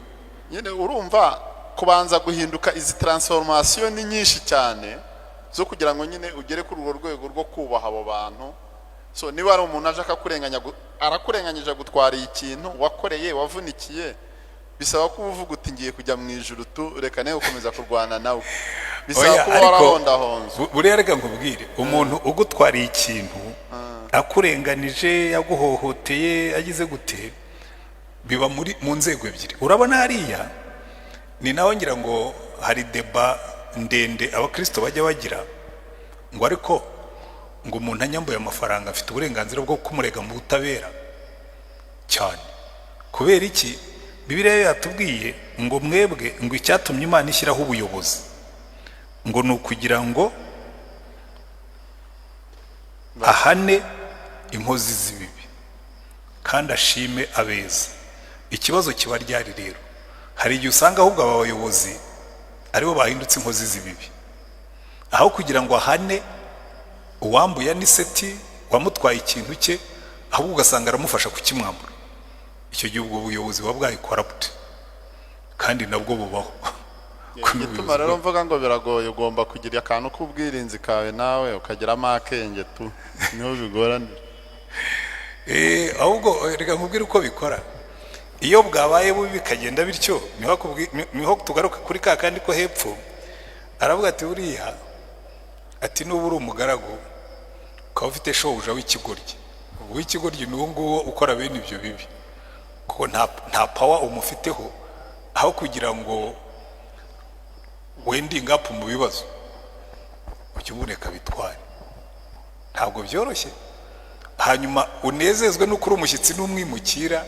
nyine urumva kubanza guhinduka izi transformation ni nyinshi cyane zo kugira ngo nyine ugere kuri urwo rwego rwo kubaha abo bantu. So niba ari umuntu aje arakurenganyije gutwara ikintu wakoreye wavunikiye, bisaba ko uvuga uti ngiye kujya mu ijuru tu, reka nawe ukomeza kurwana nawe, bisaba ko warahondahonze. Buriya reka nkubwire, umuntu ugutwariye ikintu akurenganije, yaguhohoteye, agize gute, biba mu nzego ebyiri. Urabona hariya ni naho ngira ngo hari deba ndende abakristo bajya bagira ngo ariko ngo umuntu anyambuye amafaranga afite uburenganzira bwo kumurega mu butabera cyane. Kubera iki? Bibiliya yatubwiye ngo mwebwe ngo icyatumye Imana ishyiraho ubuyobozi ngo ni ukugira ngo ahane inkozi z'ibibi kandi ashime abeza. Ikibazo kiba ryari rero, hari igihe usanga ahubwo aba bayobozi aribo bahindutse inkozi z'ibibi, aho kugira ngo ahane uwambuye aniseti wamutwaye ikintu cye, ahubwo ugasanga aramufasha kukimwambura. Icyo gihe ubwo buyobozi buba bwayi corrupt kandi nabwo bubaho. Gituma rero mvuga ngo biragoye, ugomba kugira akantu k'ubwirinzi kawe nawe ukagira amakenge tu, niho bigoranira. Ahubwo reka nkubwire uko bikora. Iyo bwabaye bubi bikagenda bityo, niho tugaruka kuri ka kandi ko hepfo aravuga ati uriya ati nuba uri umugaragu ukaba ufite shobuja w'ikigoryi, w'ikigoryi ni uwo nguwo ukora bene ibyo bibi, kuko nta power umufiteho, aho kugira ngo wending up mu bibazo ukibuneka bitware. Ntabwo byoroshye, hanyuma unezezwe nuko uri umushyitsi n'umwimukira.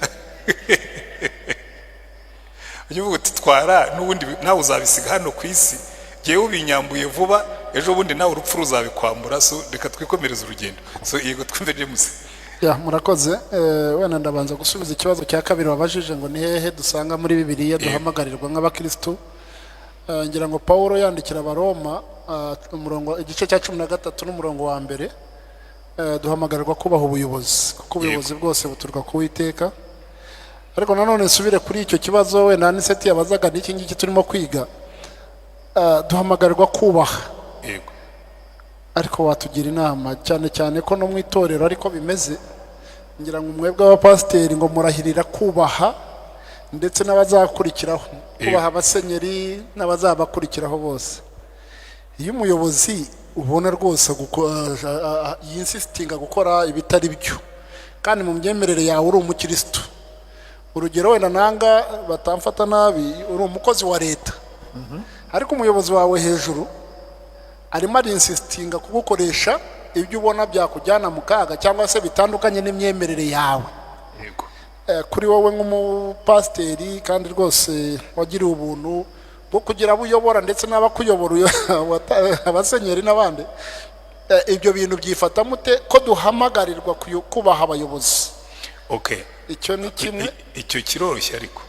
Uvuga uti twara n'ubundi nawe uzabisiga hano ku isi, ngewe ubinyambuye vuba, ejo bundi nawe urupfu ruzabikwambura. So reka twikomereza urugendo. So yego twumve James. Murakoze. Wenda ndabanza gusubiza ikibazo cya kabiri wabajije ngo ni hehe dusanga muri Bibiliya duhamagarirwa nk'abakristo. Ngira ngo Paulo yandikira abaroma umurongo igice cya 13 n'umurongo wa mbere, duhamagarirwa kubaha ubuyobozi, kuko ubuyobozi bwose buturuka ku Uwiteka. Ariko nanone nsubire kuri icyo kibazo wenda niseti yabazaga n'iki ngiki turimo kwiga, duhamagarirwa kubaha. Yego. Ariko watugira inama cyane cyane ko no mu itorero ariko bimeze, ngira ngo mwebwe abapasiteri ngo murahirira kubaha ndetse n'abazakurikiraho, kubaha abasenyeri n'abazabakurikiraho bose. Iyo umuyobozi ubona rwose yinsistinga gukora ibitari byo kandi mu myemerere yawe uri umukristo, urugero wenda nanga batamfata nabi, uri umukozi wa leta, ariko umuyobozi wawe hejuru arimo arinsistinga kugukoresha ibyo ubona byakujyana mu kaga cyangwa se bitandukanye n'imyemerere yawe. Yego. Kuri wowe nk'umupasiteri kandi rwose wagiriye ubuntu bwo kugira abo uyobora ndetse n'abakuyobora abasenyeri n'abandi, ibyo bintu byifata mute ko duhamagarirwa kubaha abayobozi? Okay, icyo ni kimwe icyo kiroroshye ariko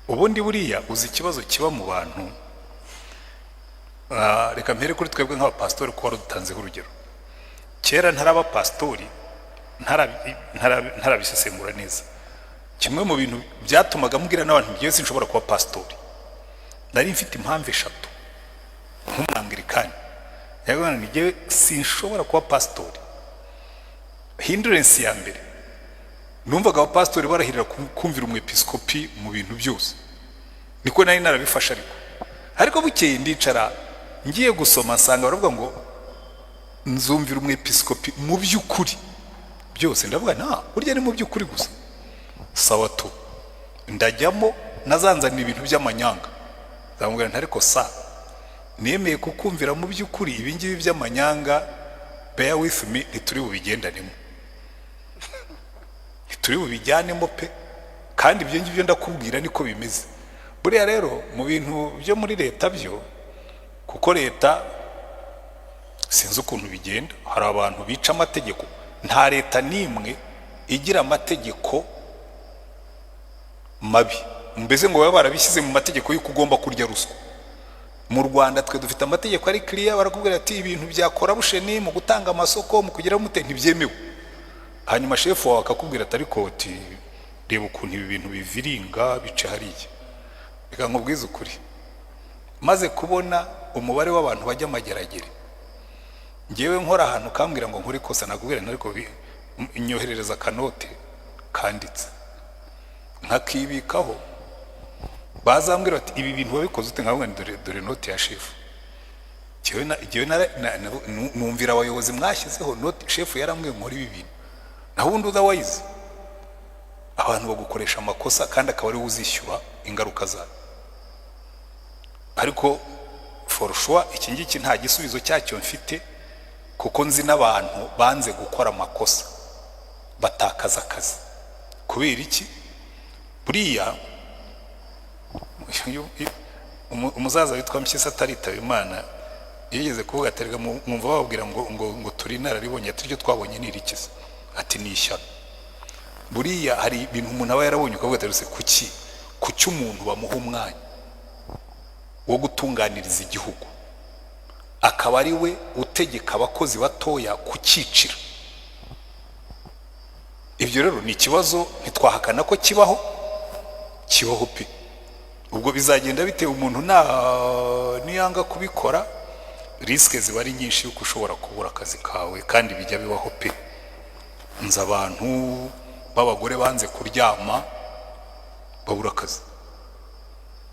ubundi buriya uzi ikibazo kiba mu bantu. Reka mpere kuri twebwe nk'abapastori ko warutanzeho urugero. Kera ntaraba pastori ntarabisesengura neza. Kimwe mu bintu byatumaga mbwira n'abantu ngiye sinshobora kuba pastori, nari mfite impamvu eshatu nk'umwangirikani. Yabona ngiye sinshobora kuba pastori. Hindrance ya mbere, numvaga abapastori barahirira kumvira umwepiskopi mu bintu byose, niko nari narabifasha. Ariko bukeye ndicara ngiye gusoma nsanga baravuga ngo nzumvira umwepiskopi mu by'ukuri byose. Ndavuga nta burya ni mu by'ukuri gusa. Sawa tu ndajyamo nazanzanira ibintu by'amanyanga, ndamubwira nti ariko sa nemeye kukumvira mu by'ukuri, ibi ngibi by'amanyanga bear with me, ntituri bubigendanemo, ntituri bubijyanemo pe, kandi ibyo ngibyo ndakubwira niko bimeze. Buriya rero mu bintu byo muri leta byo, kuko leta sinzi ukuntu bigenda, hari abantu bica amategeko. Nta leta n'imwe igira amategeko mabi, mbese ngo baba barabishyize mu mategeko y'uko ugomba kurya ruswa. Mu Rwanda twe dufite amategeko ari clear, barakubwira ati ibintu bya corruption mu gutanga amasoko mu kugira mute ntibyemewe. Hanyuma chef wawe akakubwira ati ariko ati reba ukuntu ibi bintu biviringa bice hariya. Reka nkubwize ukuri, maze kubona umubare w'abantu bajya amageragere, ngewe nkora ahantu kambwira ngo nkore kosa, nakubwira ariko inyoherereza kanote kanditse nkakibikaho, bazambwira ati ibi bintu wabikoze ute, nkavuga dore note ya chef. Jewe numvira abayobozi mwashyizeho note, chef yarambwiye nkora ibi bintu, naho ubundi otherwise abantu bagukoresha amakosa kandi akaba ari uzishyura ingaruka zayo. Ariko for sure iki ngiki nta gisubizo cyacyo mfite, kuko nzi n'abantu banze gukora amakosa batakaza akazi. Kubera iki? Buriya umuzaza witwa Mpyisi ataritaba Imana yigeze kuvuga aterega mwumva bababwira ngo turi nararibonye, ati ryo twabonye ni irikiza, ati ni ishyano. Buriya hari ibintu umuntu aba yarabonye ukavuga ati kuki umuntu bamuha umwanya wo gutunganiriza igihugu akaba ari we utegeka abakozi batoya kucyicira. Ibyo rero ni ikibazo ntitwahakana ko kibaho pe. Ubwo bizagenda bitewe umuntu niyanga kubikora, riske ziba ari nyinshi yuko ushobora kubura akazi kawe, kandi bijya bibaho pe. Nzi abantu b'abagore banze kuryama babura akazi,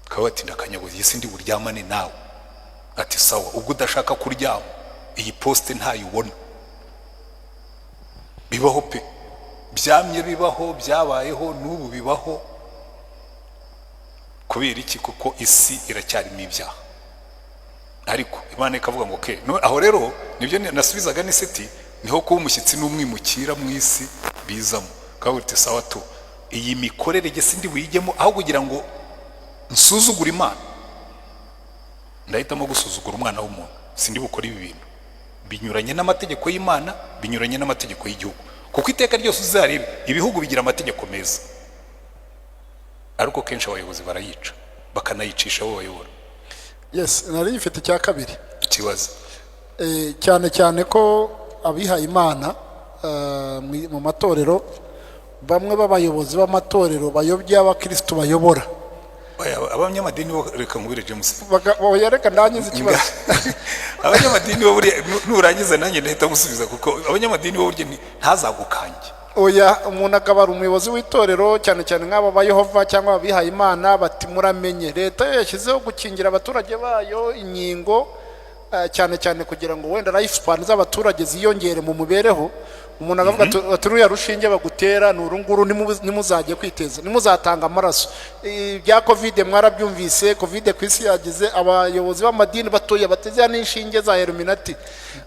kaba ati ndakanyabuye sindi buryamane nawe, ati sawa ubwo udashaka kuryama iyi poste ntayibona. Bibaho pe, byamye bibaho, byabayeho n'ubu bibaho. Kubera iki? Kuko isi iracyarimo ibyaha. Ariko Imana ikavuga ngo okay, aho rero nibyo nasubizaga n'iseti, niho kuba umushyitsi n'umwimukira mu isi bizamo. Kavuga ati sawa tu iyi mikorere ge sindi buyigemo, aho kugira ngo nsuzugura Imana, ndahitamo gusuzugura umwana w'umuntu. Sindi bukora ibi bintu binyuranye n'amategeko y'Imana, binyuranye n'amategeko y'igihugu, kuko iteka ryose uzarebe ibihugu bigira amategeko meza, ariko kenshi abayobozi barayica bakanayicisha abo bayobora. Yes, nari ifite cya kabiri ikibazo cyane ko abihaye Imana mu matorero, bamwe b'abayobozi b'amatorero bayobya abakristo bayobora. Abanyamadini bo reka nkubire James, yareka ndangiza ikibazo. Abanyamadini bo buri nurangiza nanjye ndahita gusubiza, kuko abanyamadini bo burye ntazagukanje. Oya, umuntu akabara umuyobozi w'itorero cyane nk'aba ba Yehova cyangwa abihaye Imana, bati muramenye leta yashyizeho gukingira abaturage bayo inkingo, cyane kugira ngo wenda life span z'abaturage ziyongere mu mubereho. Umuntu akavuga ati ruya rushinge bagutera n'urunguru nimuzajye kwiteza, nimuzatanga amaraso. Bya covid mwarabyumvise, covid kwisi yagize abayobozi b'amadini batoya bateze n'inshinge za Illuminati.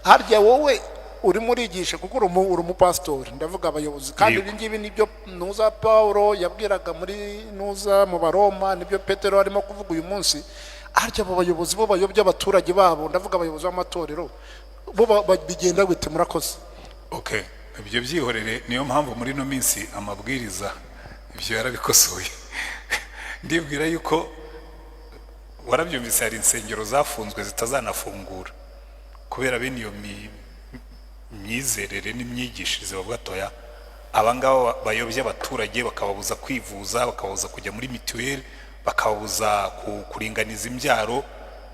Harya wowe uri murigisha kuko uri umupastori, ndavuga abayobozi, kandi ibi ngibi nibyo nuza Paulo yabwiraga muri nuza mu Baroma, nibyo Petero arimo kuvuga uyu munsi. Harya abo bayobozi bo bayobya abaturage babo, ndavuga abayobozi b'amatorero bo bigenda gute? Murakoze. Okay, ibyo byihorere. Niyo mpamvu muri no minsi amabwiriza ibyo yarabikosoye. Ndibwira yuko warabyumvise hari insengero zafunzwe zitazanafungura kubera bene iyo myizerere n'imyigishirize bavuga toya abangaba bayobye abaturage, bakababuza kwivuza, bakababuza kujya muri mituweli, bakababuza kuringaniza imbyaro.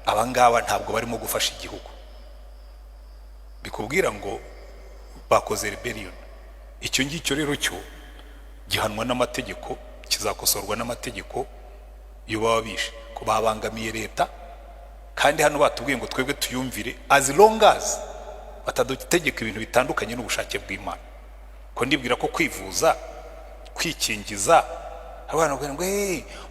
Abangaba ntabwo barimo gufasha igihugu. Bikubwira ngo bakoze rebellion. Icyo ngicyo rero cyo gihanwa n'amategeko, kizakosorwa n'amategeko iyo baba bishe ko babangamiye leta. Kandi hano batubwiye ngo twebwe tuyumvire as long as batadutegeka ibintu bitandukanye n'ubushake bw'Imana. Ko ndibwira ko kwivuza, kwikingiza, abantu bavuga ngo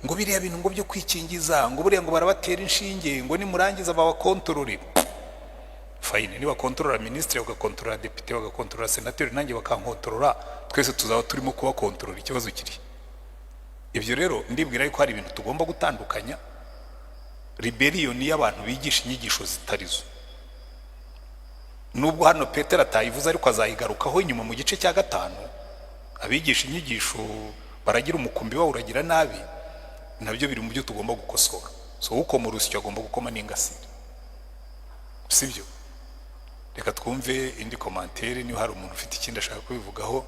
ngo biriya bintu ngo byo kwikingiza ngo buriya ngo barabatera inshinge ngo nimurangiza babakontorore. Fine, niba kontrola ministre, bagakontorora depite, bagakontorora senateur, nanjye bakankontorora, twese tuzaba turimo kuba kontrola. Ikibazo kiri ibyo rero ndibwira yuko hari ibintu tugomba gutandukanya. Rebellion y'abantu bigisha inyigisho zitarizo. Nubwo hano Petero atayivuze ariko azayigarukaho inyuma mu gice cya 5. Abigisha inyigisho baragira umukumbi wa uragira nabi, nabyo biri mu byo tugomba gukosora. So uko mu rusyo agomba gukoma n'ingasire, sibyo? Reka twumve indi commentaire niba hari umuntu ufite ikindi ashaka kubivugaho.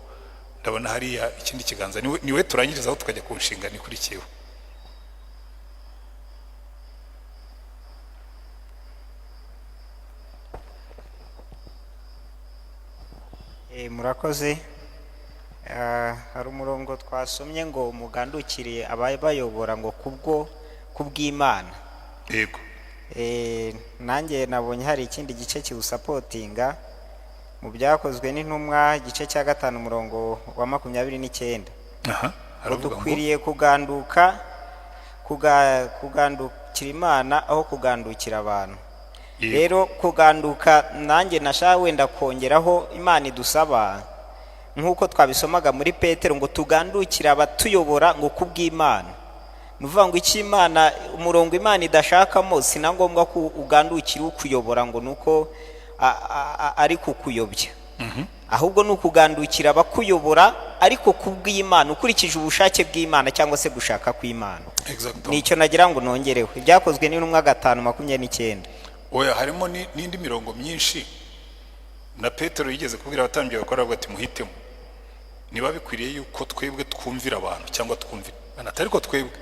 Ndabona hariya ikindi kiganza, niwe turangirizaho tukajya ku nshinga nikurikiyeho. Murakoze. Hari umurongo twasomye ngo mugandukiriye abayobora ngo kubw'Imana. Yego. Nanjye nabonye hari ikindi gice kiwusapotinga mu byakozwe n'intumwa igice cya 5 umurongo wa 29. Dukwiriye kugandukira Imana aho kugandukira abantu. Rero kuganduka nanjye nashaka wenda kongeraho Imana idusaba nkuko twabisomaga muri Petero ngo tugandukira abatuyobora ngo kubw'Imana. Nuvuga ngo iki Imana umurongo Imana idashakamo sinangombwa ko ugandukira ukuyobora ngo nuko ari kukuyobya. Ahubwo nukugandukira abakuyobora ariko kubw'Imana ukurikije ubushake bw'Imana cyangwa se gushaka kw'Imana. Nicyo nagira ngo nongereho. Ibyakozwe n'intumwa 5:29. Oya, harimo n'indi mirongo myinshi na Petero yigeze kubwira abatambyi bakora ati muhitemo niba bikwiriye yuko twebwe twumvira abantu cyangwa twumvira atari ko twebwe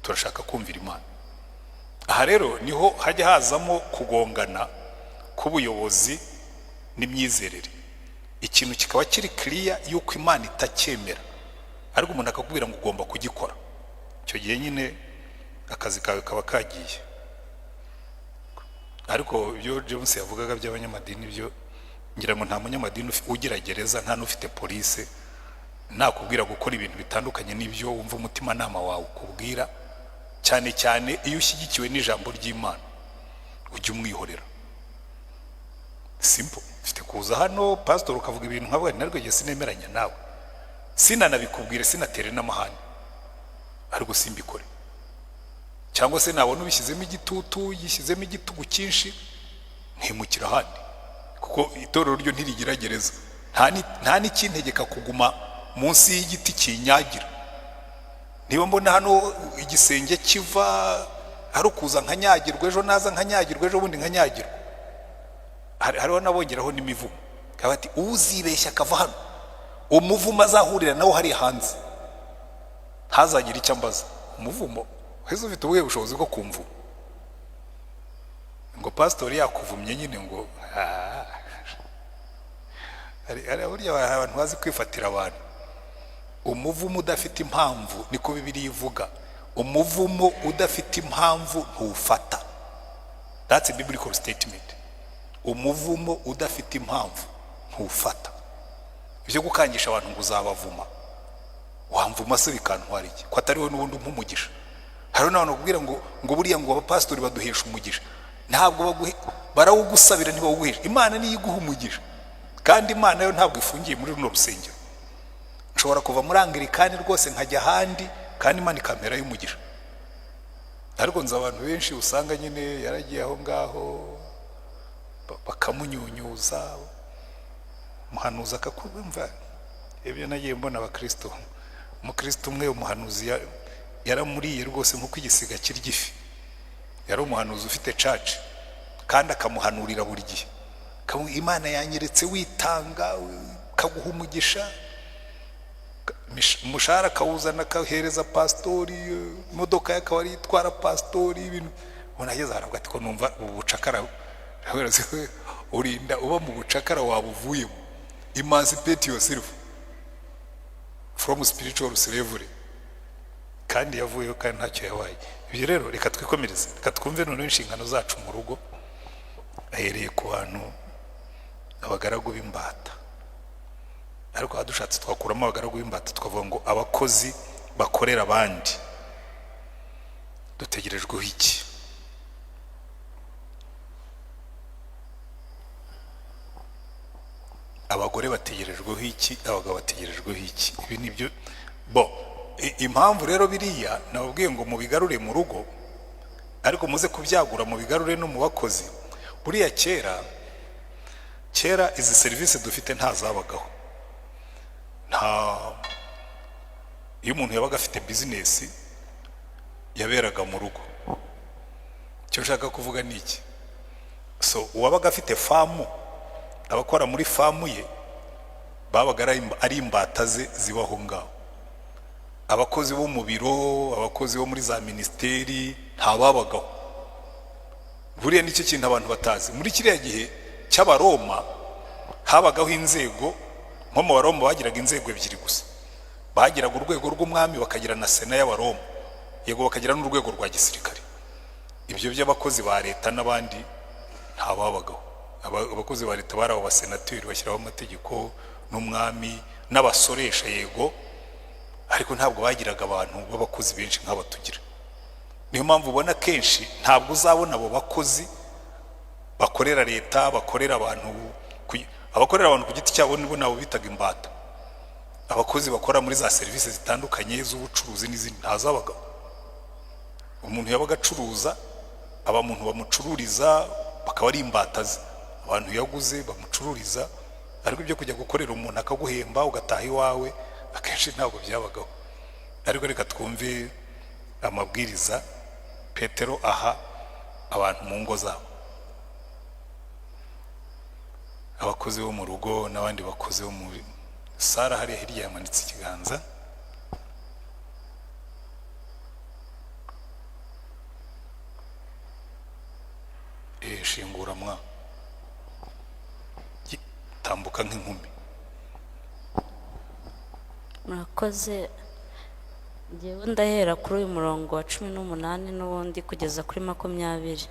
turashaka kumvira Imana. Aha rero niho hajya hazamo kugongana k'ubuyobozi n'imyizerere. Ikintu kikaba kiri clear yuko Imana itacyemera ariko umuntu akakubwira ngo ugomba kugikora. Icyo gihe nyine akazi kawe kaba kagiye. Ariko ibyo James yavugaga by'abanyamadini byo ngira ngo nta munyamadini ugira gereza, nta n'ufite police nakubwira gukora ibintu bitandukanye n'ibyo wumva umutima nama wawe ukubwira, cyane cyane iyo ushyigikiwe n'ijambo ry'Imana ujye umwihorera. Simple. Mfite kuza hano Pastoro ukavuga ibintu nkavuga narwege sinemeranya nawe, sinanabikubwire, sinatere n'amahane, ariko simbikore. Cyangwa se nabona ubishyizemo igitutu, yishyizemo igitugu cyinshi, nkimukira handi kuko itorero ryo ntirigira gereza. Nta n'ikintegeka kuguma munsi y'igiti kinyagira. Niba mbona hano igisenge kiva hari kuza nkanyagirwa, ejo naza nkanyagirwa, ejo bundi nkanyagirwa. Hariho nabongeraho n'imivumo kabati uzibeshya akava hano umuvumo azahurira nawo hari hanze hazagira icyo ambaza. Umuvumo heza ufite ubuhe bushobozi bwo kumva ngo Pastoro yakuvumye nyine ngo ari burya abantu bazi kwifatira abantu. Umuvumo udafite impamvu niko Bibiliya ivuga, umuvumo udafite impamvu ntufata. That's a biblical statement. Umuvumo udafite impamvu ntufata. Ibyo gukangisha abantu ngo uzabavuma, wamvuma se bikantwara iki ko atariho n'ubundi nk'umugisha. Hari n'abantu bakubwira ngo buriya ngo abapastori baduhesha umugisha. Ntabwo barawugusabira, ntibawuguhesha. Imana niyo iguha umugisha, kandi Imana yo ntabwo ifungiye muri runo rusengero. Nshobora kuva muri Anglikani rwose nkajya ahandi kandi Imana ikamera y'umugisha. Ariko nzi abantu benshi usanga nyine yaragiye aho ngaho bakamunyunyuza umuhanuzi akakumva. Ibyo nagiye mbona abakristo, umukristo umwe umuhanuzi yaramuriye rwose nk'uko igisiga kirya ifi. Yari umuhanuzi ufite church kandi akamuhanurira buri gihe, Imana yanyeretse witanga kaguha umugisha, umushahara akawuzana akahereza pastori, imodoka yakaba ari itwara pastori, ibintu unageze haravuga ati ko numva ubu bucakara urinda uba mu bucakara wabuvuyemo, emancipate yourself from spiritual slavery, kandi yavuyeho kandi ntacyo yabaye. Ibyo rero reka twikomereze, reka twumve none inshingano zacu mu rugo, ahereye ku bantu abagaragu b'imbata. Ariko adushatse twakuramo abagaragu b'imbata tukavuga ngo abakozi bakorera abandi dutegerejweho iki? Abagore bategerejweho iki? Abagabo bategerejweho iki? Ibi nibyo impamvu rero biriya nababwiye ngo mubigarure mu rugo, ariko muze kubyagura mu bigarure no mu bakozi. Buriya kera izi serivisi dufite ntazabagaho. Iyo umuntu yabaga afite business yaberaga mu rugo. Cyo nshaka kuvuga ni iki? So uwabaga afite famu, abakora muri famu ye babaga ari imbata ze zibaho ngaho. Abakozi bo mu biro, abakozi bo muri za ministeri ntababagaho. Buriya nicyo kintu abantu batazi. Muri kiriya gihe cy'abaroma habagaho inzego, nko mu baroma bagiraga inzego ebyiri gusa. Bagiraga urwego rw'umwami bakagira na sena y'abaroma, yego bakagira n'urwego rwa gisirikare. Ibyo by'abakozi ba leta n'abandi ntababagaho. Abakozi ba leta bari abo basenateri bashyiraho amategeko n'umwami n'abasoresha, yego, ariko ntabwo bagiraga abantu b'abakozi benshi nk'abatugira. Niyo mpamvu ubona kenshi ntabwo uzabona abo bakozi bakorera leta, bakorera abantu ku giti cyabo, nibo nabo bitaga imbata. Abakozi bakora muri za serivisi zitandukanye z'ubucuruzi n'izindi ntazabagaho. Umuntu yabaga acuruza, abamuntu bamucururiza bakaba ari imbata ze, abantu yaguze bamucururiza, ariko ibyo kujya gukorera umuntu akaguhemba ugataha iwawe akenshi ntabwo byabagaho. Ariko reka twumve amabwiriza Petero aha abantu mu ngo zabo, abakozi bo mu rugo n'abandi bakozi bo muri Sara hariya hirya yamanitse ikiganza. Shingura mwa tambuka nk'inkumi. Murakoze. Njyewe ndahera kuri uyu murongo wa 18 n'ubundi kugeza kuri 20.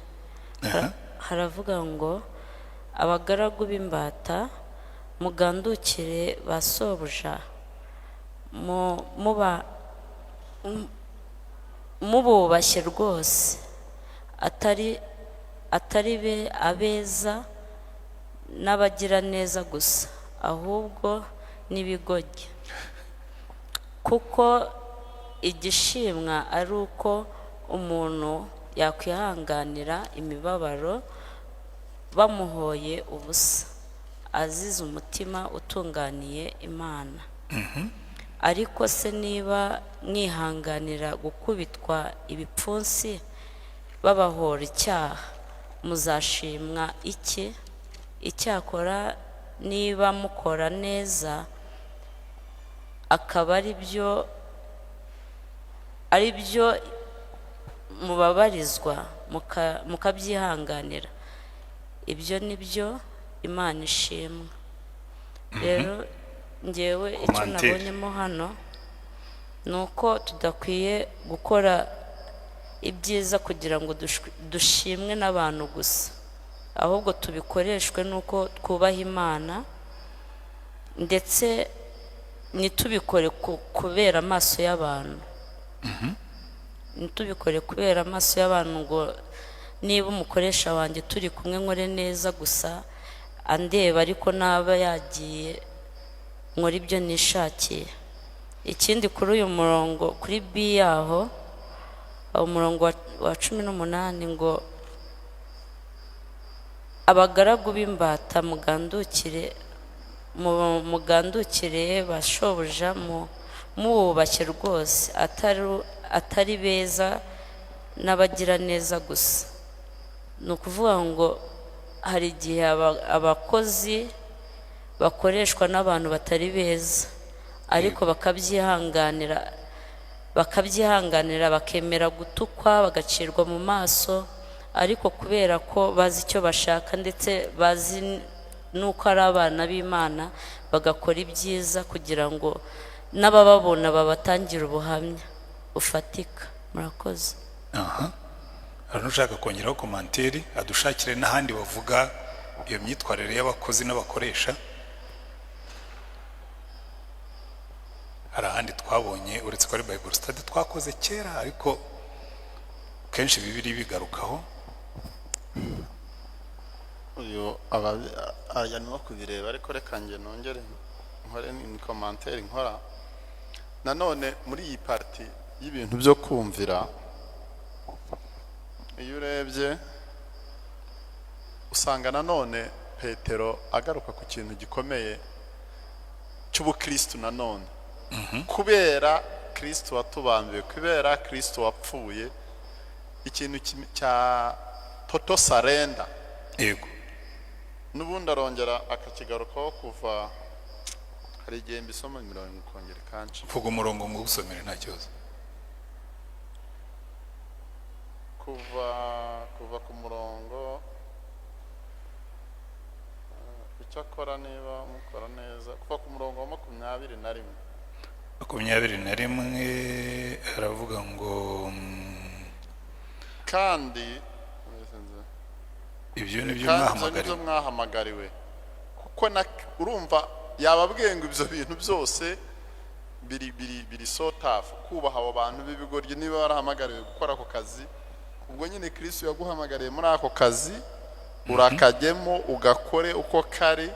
Haravuga ngo abagaragu b'imbata mugandukire ba sobuja, mububashye rwose, atari be abeza n'abagira neza gusa, ahubwo n'ibigoryi. Kuko igishimwa ari uko umuntu yakwihanganira imibabaro bamuhoye ubusa, azize umutima utunganiye Imana. Ariko se niba mwihanganira gukubitwa ibipfunsi babahora icyaha, muzashimwa iki? Icyakora niba mukora neza akaba ari byo mubabarizwa mukabyihanganira, ibyo nibyo Imana ishimwa. Rero njyewe icyo nabonyemo hano ni uko tudakwiye gukora ibyiza kugira ngo dushimwe n'abantu gusa, ahubwo tubikoreshwe nuko twubaha Imana, ndetse nitubikore kubera amaso y'abantu. Nitubikore kubera amaso y'abantu ngo niba umukoresha wanjye turi kumwe nkore neza gusa andeba, ariko naba yagiye nkora ibyo nishakiye. Ikindi kuri uyu murongo kuri B yaho, umurongo wa 18 ngo abagaragu b'imbata mugandukire mugandukire bashobuja mububashye rwose atari beza n'abagira neza gusa. Ni ukuvuga ngo hari igihe abakozi bakoreshwa n'abantu batari beza ariko bakabyihanganira bakemera gutukwa bagacirwa mu maso, ariko kubera ko bazi icyo bashaka ndetse bazi nuko ari abana b'Imana bagakora ibyiza kugira ngo n'abababona babatangire ubuhamya bufatika. Murakoze. Hari n'ushaka kongeraho komanteri adushakire n'ahandi bavuga iyo myitwarire y'abakozi n'abakoresha. Hari ahandi twabonye uretse ko ari Bible study twakoze kera ariko kenshi bibiri bigarukaho. Uyu arimo kubireba ariko reka nge nongere nkore ni komanteri nkora. Nanone muri iyi parti y'ibintu byo kumvira, iyo urebye usanga nanone Petero agaruka ku kintu gikomeye cy'ubukristo nanone. Kubera Kristo watubambiwe, kubera Kristo wapfuye, ikintu cya total surrender. Yego. Nubundi arongera akakigarukaho kuva hari igihe mbisoma imirongo kongera kanshi. Vuga umurongo ngo usomere nta kibazo. Kuva ku murongo icyo akora niba mukora neza, kuva ku murongo wa 21. 21 aravuga ngo kandi ibyo nibyo mwahamagariwe, kuko urumva yababwiye ngo ibyo bintu byose biri sotafu kubaha abo bantu b'ibigoryi niba barahamagariwe gukora ako kazi. Ubwo nyine Kristo yaguhamagariye muri ako kazi urakajyemo ugakore uko kari.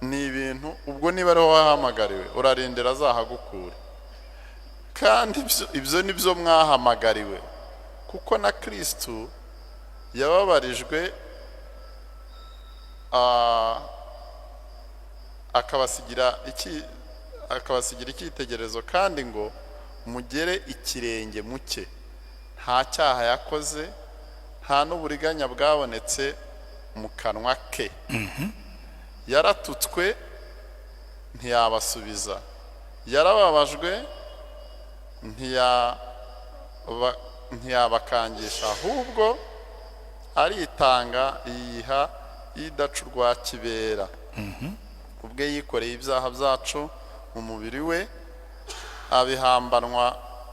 Ni ibintu ubwo niba ari wahamagariwe urarindira azahagukure, kandi ibyo nibyo mwahamagariwe, kuko na Kristo yababarijwe akabasigira icyitegererezo kandi ngo mugere ikirenge muke. Nta cyaha yakoze, nta n'uburiganya bwabonetse mu kanwa ke. Yaratutswe ntiyabasubiza, yarababajwe ntiyabakangisha, ahubwo aritanga yiha idaca urwa kibera. Ubwe yikoreye ibyaha byacu mu mubiri we,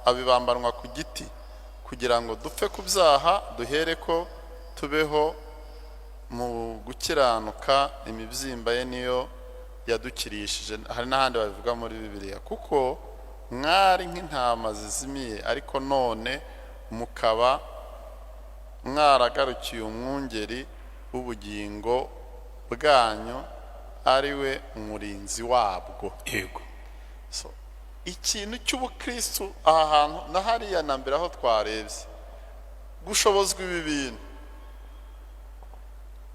abibambanwa ku giti kugira ngo dupfe ku byaha duhereko tubeho mu gukiranuka. Imibyimba ye niyo yadukirishije. Hari n'ahandi babivuga muri Bibiliya, kuko mwari nk'intama zizimiye ariko none mukaba mwaragarukiye umwungeri w'ubugingo bwanyu ari we umurinzi wabwo. Yego. Ikintu cy'ubukristo aha hantu na hariya na mbere aho twarebye gushobozwa ibi bintu,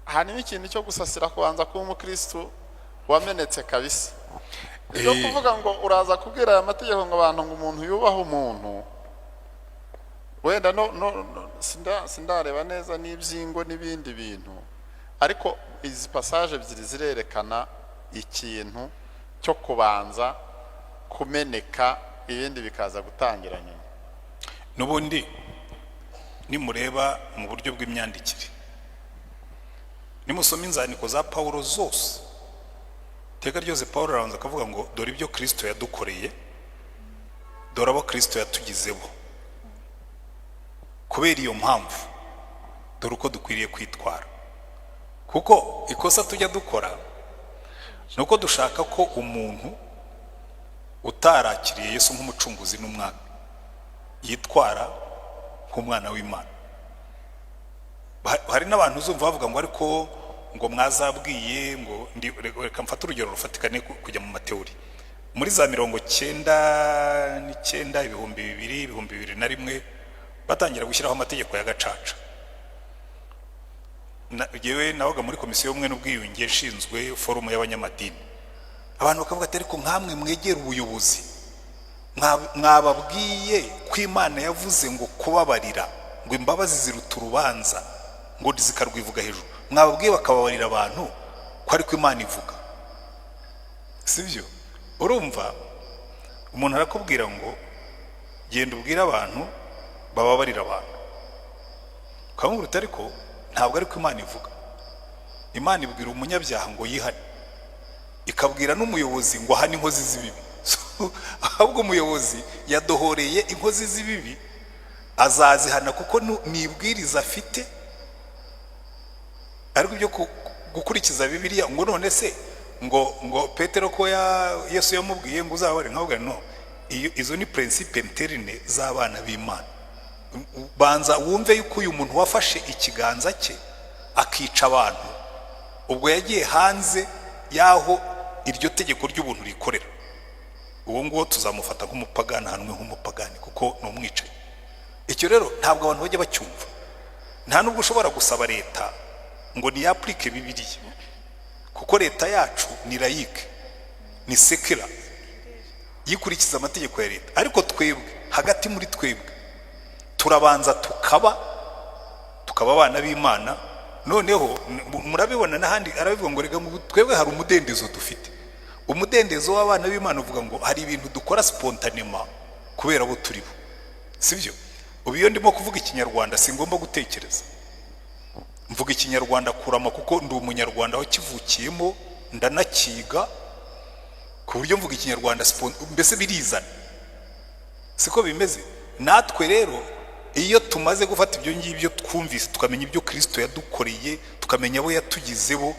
hanyuma ikintu cyo gusasira kubanza kuba umukristo wamenetse kabisa. Ibyo kuvuga ngo uraza kubwira aya mategeko ngo abantu ngo umuntu yubaha umuntu, wenda sindareba neza n'ibyingo n'ibindi bintu, ariko izi passage ebyiri zirerekana ikintu cyo kubanza kumeneka, ibindi bikaza gutangira nyuma. N'ubundi nimureba mu buryo bw'imyandikire, nimusoma inzandiko za Pawulo zose, iteka ryose Pawulo arabanza akavuga ngo dore ibyo Kristo yadukoreye, dore abo Kristo yatugizeho, kubera iyo mpamvu dore uko dukwiriye kwitwara. Kuko ikosa tujya dukora nuko dushaka ko umuntu utarakiriye Yesu nk'umucunguzi n'umwami yitwara nk'umwana w'Imana. Hari n'abantu uzumva bavuga ngo ariko ngo mwazabwiye ngo reka mfate urugero rufatikane kujya mu mateori muri za 1999 2001 batangira gushyiraho amategeko ya gacaca. Yewe nabaga muri komisiyo y'ubumwe n'ubwiyunge nshinzwe forumu y'abanyamadini. abantu bakavuga ati ariko nkamwe mwegera ubuyobozi mwababwiye ko Imana yavuze ngo kubabarira ngo imbabazi ziruta urubanza ngo zikarwivuga hejuru, mwababwiye bakababarira abantu ko ariko Imana ivuga, sibyo? Urumva umuntu arakubwira ngo genda ubwira abantu bababarira abantu, ukamubwira uti ariko ntabwo ariko Imana ivuga. Imana ibwira umunyabyaha ngo yihane, ikabwira n'umuyobozi ngo ahane inkozi z'ibibi. Ahubwo umuyobozi yadohoreye inkozi z'ibibi, azazihana kuko nibwiriza afite, ariko ibyo gukurikiza Bibiliya ngo none se ngo Petero ko Yesu yamubwiye ngo uzabare nkabwa no, izo ni principe interne z'abana b'Imana. Banza wumve yuko uyu muntu wafashe ikiganza cye akica abantu, ubwo yagiye hanze yaho iryo tegeko ry'ubuntu rikorera, uwo nguwo tuzamufata nk'umupagani, ahanwe nk'umupagani kuko ni umwicanyi. Icyo rero ntabwo abantu bajya bacyumva. Nta nubwo ushobora gusaba leta ngo ni applique Bibiliya, kuko leta yacu ni laïque, ni secular, yikurikiza amategeko ya leta. Ariko twebwe hagati muri twebwe turabanza tukaba abana b'Imana. Noneho murabibona n'ahandi arabivuga ngo rega ngo twebwe hari umudendezo dufite. Umudendezo w'abana b'Imana uvuga ngo hari ibintu dukora spontanément kubera abo turibo, sibyo? Ubu iyo ndimo kuvuga ikinyarwanda singomba gutekereza, mvuga ikinyarwanda kurama kuko ndi umunyarwanda wakivukiyemo, ndanakiga ku buryo mvuga ikinyarwanda mbese birizana, siko bimeze. Natwe rero iyo tumaze gufata ibyo ngibyo twumvise, tukamenya ibyo Kristo yadukoreye, tukamenya abo yatugizeho,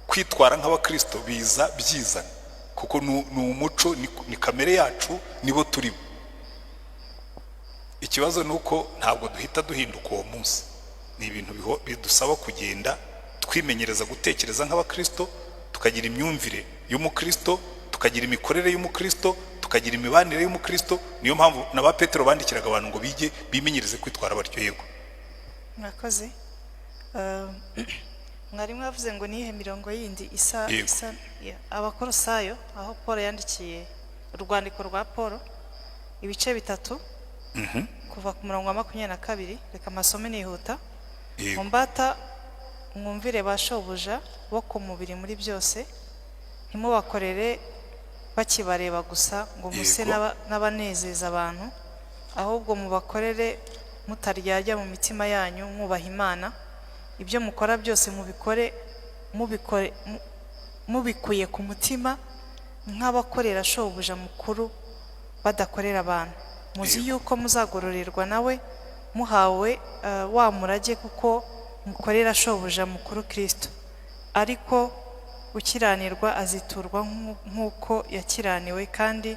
kwitwara nk'abakristo biza byizana kuko ni umuco, ni kamere yacu, nibo turibo. Ikibazo ni uko ntabwo duhita duhinduka uwo munsi. Ni ibintu bidusaba kugenda twimenyereza gutekereza nk'abakristo, tukagira imyumvire y'umukristo, tukagira imikorere y'umukristo, tukagira imibanire y'umukristo. Niyo mpamvu na ba Petero bandikiraga abantu ngo bige bimenyereze kwitwara batyo. Yego, murakoze. Mwari mwavuze ngo nihe mirongo yindi isa Abakolosayo, aho Paul yandikiye urwandiko rwa Paul ibice bitatu kuva ku murongo wa 22. Reka amasome nihuta. Mumbata mwumvire bashobuja bo ku mubiri muri byose, ntimubakorere bakibareba gusa ngo muse n'abanezeza abantu, ahubwo mubakorere mutaryarya mu mitima yanyu, mwubaha Imana. Ibyo mukora byose mubikuye ku mutima nk'abakorera shobuja mukuru, badakorera abantu. Muzi yuko muzagororerwa nawe muhawe wa murage, kuko mukorera shobuja mukuru Kristo. Ariko ukiranirwa aziturwa nk'uko yakiraniwe, kandi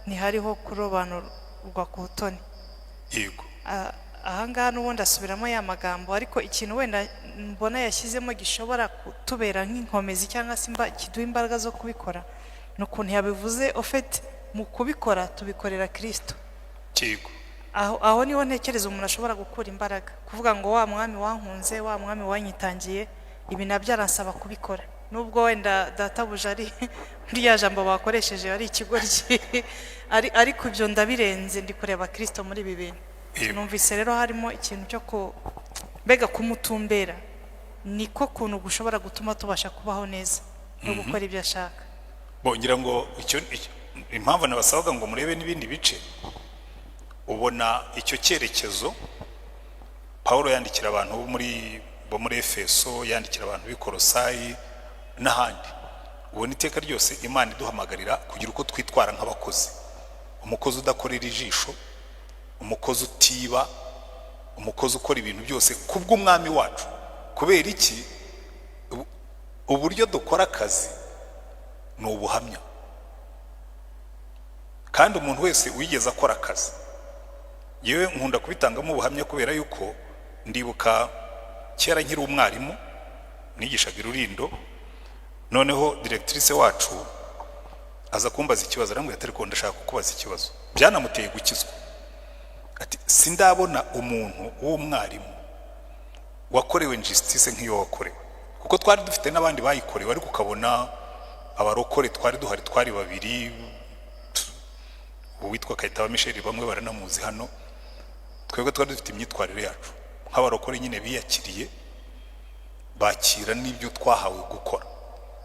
ntihariho kurobanurwa ku butoni. Yego. Ahangaha n'ubundi asubiramo ya magambo, ariko ikintu wenda mbona yashyizemo gishobora kutubera nk'inkomezi cyangwa se kiduha imbaraga zo kubikora, ni ukuntu yabivuze ofete mu kubikora tubikorera Kristo. Yego. Aho niho ntekereza umuntu ashobora gukura imbaraga, kuvuga ngo wa mwami wankunze, wa mwami wanyitangiye, ibi nabyo aransaba kubikora. Nubwo wenda databuja ari rya jambo bakoresheje ari ikigoryi, ariko ibyo ndabirenze, ndi kureba Kristo muri ibi bintu. Numvise rero harimo ikintu cyo mbega kumutumbera, niko kuntu gushobora gutuma tubasha kubaho neza no gukora ibyo ashaka. Ngira ngo icyo impamvu nabasabaga ngo murebe n'ibindi bice, ubona icyo cyerekezo Paulo yandikira abantu bo muri Efeso, yandikira abantu b'i Kolosayi n'ahandi. Ubona iteka ryose Imana iduhamagarira kugira uko twitwara nk'abakozi. Umukozi udakorera ijisho, umukozi utiba, umukozi ukora ibintu byose kubw'umwami wacu. Kubera iki? Uburyo dukora akazi ni ubuhamya, kandi umuntu wese wigeze akora akazi, yewe nkunda kubitangamo ubuhamya kubera yuko ndibuka kera nkiri umwarimu nigishaga Rurindo, noneho directrice wacu aza kumbaza ikibazo, arambwira ati ariko ndashaka kukubaza ikibazo. Byanamuteye gukizwa. Ati sindabona umuntu w'umwarimu wakorewe injustice nk'iyo wakorewe, kuko twari dufite n'abandi bayikorewe, ariko ukabona abarokore twari duhari twari babiri, uwitwa Kayitaba Michel bamwe baranamuzi hano. Twebwe twari dufite imyitwarire yacu nk'abarokore nyine biyakiriye, bakira n'ibyo twahawe gukora.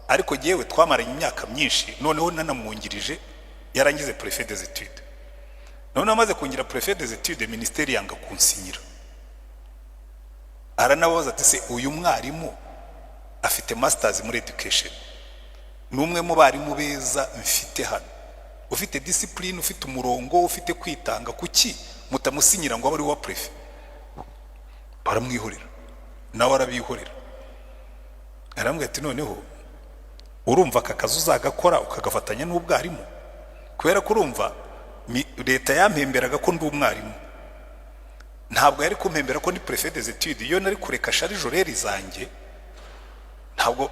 Ariko yewe twamaranye imyaka myinshi, noneho nanamwungirije yarangize préfet des études. None amaze kungira préfet des études, ministeri yanga kunsinyira. Aranabaza ati se uyu mwarimu afite masters muri education, numwe mu barimu beza mfite hano, ufite discipline, ufite umurongo, ufite kwitanga, kuki mutamusinyira ngo abari wa préfet? Baramwihorera, nawe arabihorera. Arambwira ati noneho urumva aka kazi uzagakora ukagafatanya n'ubwarimu? Kubera ko urumva leta yampemberaga ko ndi umwarimu, ntabwo yari kumpembera ko ndi préfet des études. Iyo nari kureka charge horaire zanjye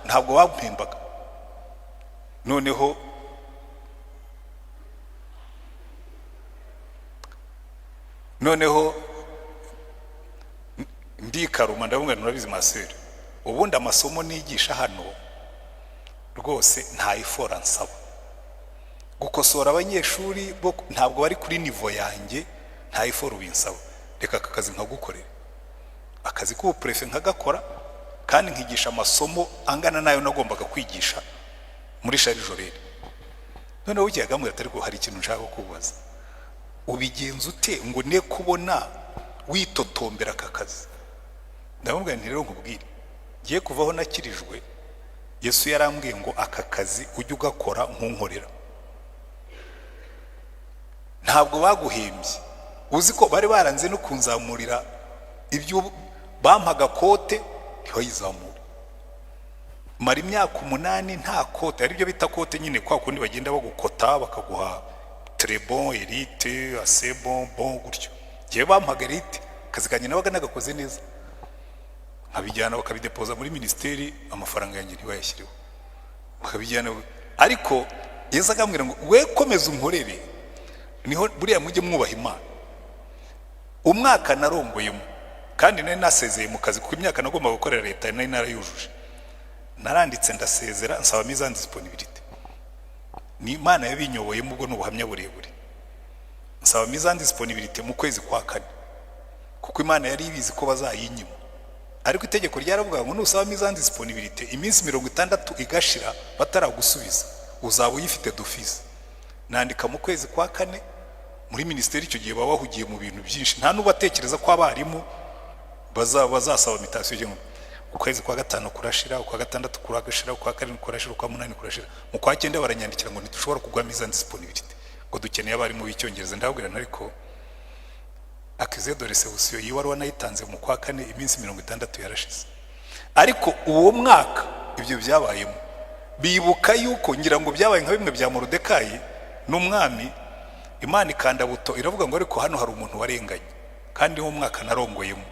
ntabwo bampembaga. Noneho ndikaruma ndavuga nurabizi masere, ubundi amasomo nigisha hano rwose nta ifora nsaba. Gukosora abanyeshuri bo ntabwo bari kuri niveau yanjye, nta ifora ubinsaba. Reka aka kazi nkagukorera, akazi k'ubuprefe nkagakora, kandi nkigisha amasomo angana nayo nagombaga kwigisha muri charge horaire. Noneho ukiyagamwe atari ko hari ikintu nshaka kubaza, ubigenza ute ngo ne kubona witotombera aka kazi? Ndamubwira nti rero nkubwire, giye kuvaho nakirijwe, Yesu yarambwiye ngo aka kazi ujye ugakora nkunkorera. Ntabwo baguhembye, uzi ko bari baranze no kunzamurira ibyo bampaga kote ntibayizamure. Mara imyaka 8 nta kote, ari byo bita kote nyine, kwa kundi bagenda bagukota bakaguha très bon, élite, assez bon, bon gutyo. Giye bampaga élite, kazi kanye nabaga nagakoze neza, nkabijyana bakabidepoza muri ministeri, amafaranga yanjye ntibayashyiriho bakabijyana. Ariko Yesu akamwira ngo we komeza unkorere, niho buriya mujye mwubaha Imana. Umwaka narongoyemo kandi nari nasezeye mu kazi, kuko imyaka nagomba gukorera leta nari narayujuje. Naranditse ndasezera, nsaba mise en disponibilité. Ni Imana yabinyoboyemo, ubwo n'ubuhamya burebure. Nsaba mise en disponibilité mu kwezi kwa 4, kuko Imana yari ibizi ko bazayinyima. Ariko itegeko ryaravuga ngo nusaba mise en disponibilité iminsi 60 igashira bataragusubiza, uzaba uyifite d'office. Nandika mu kwezi kwa 4 muri ministeri. Icyo gihe baba bahugiye mu bintu byinshi, nta nubatekereza ko abarimu bazasaba mutation. Ukwezi kwa 5 kurashira, ukwa 6 kuragashira, ukwa 7 kurashira, ukwa 8 kurashira, mu kwa 9 baranyandikira ngo ntitushobora kugwa mise en disponibilité, ngo dukeneye abarimu b'icyongereza. Ndabwira nariko accusé de réception yiwari wanayitanze mu kwa 4, iminsi 60 yarashize. Ariko uwo mwaka ibyo byabayemo, bibuka yuko ngira ngo byabaye nka bimwe bya Morodekayi n'umwami. Imana ikanda buto iravuga ngo ariko hano hari umuntu warenganye, kandi uwo mwaka narongoyemo.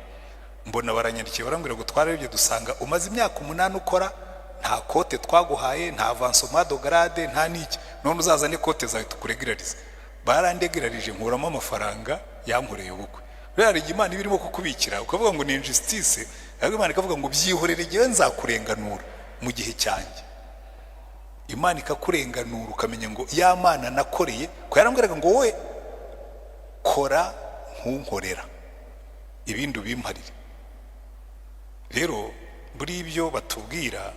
Mbona baranyandikiye barambwira ngo twararebye dusanga umaze imyaka 8 ukora, nta kote twaguhaye, nta avancement de grade, nta niki, none uzazane kote zawe tukuregularize. Barandegularije nkuramo amafaranga yankoreye ubukwe. Rero Imana ibirimo kukubikira, ukavuga ngo ni injustice, ariko Imana ikavuga ngo byihorere gihe nzakurenganura mu gihe cyanjye. Imana ikakurenganura ukamenya ngo ya Mana nakoreye, ko yarambwiraga ngo wowe kora nkunkorera, ibindi ubimparire. Rero buri ibyo batubwira,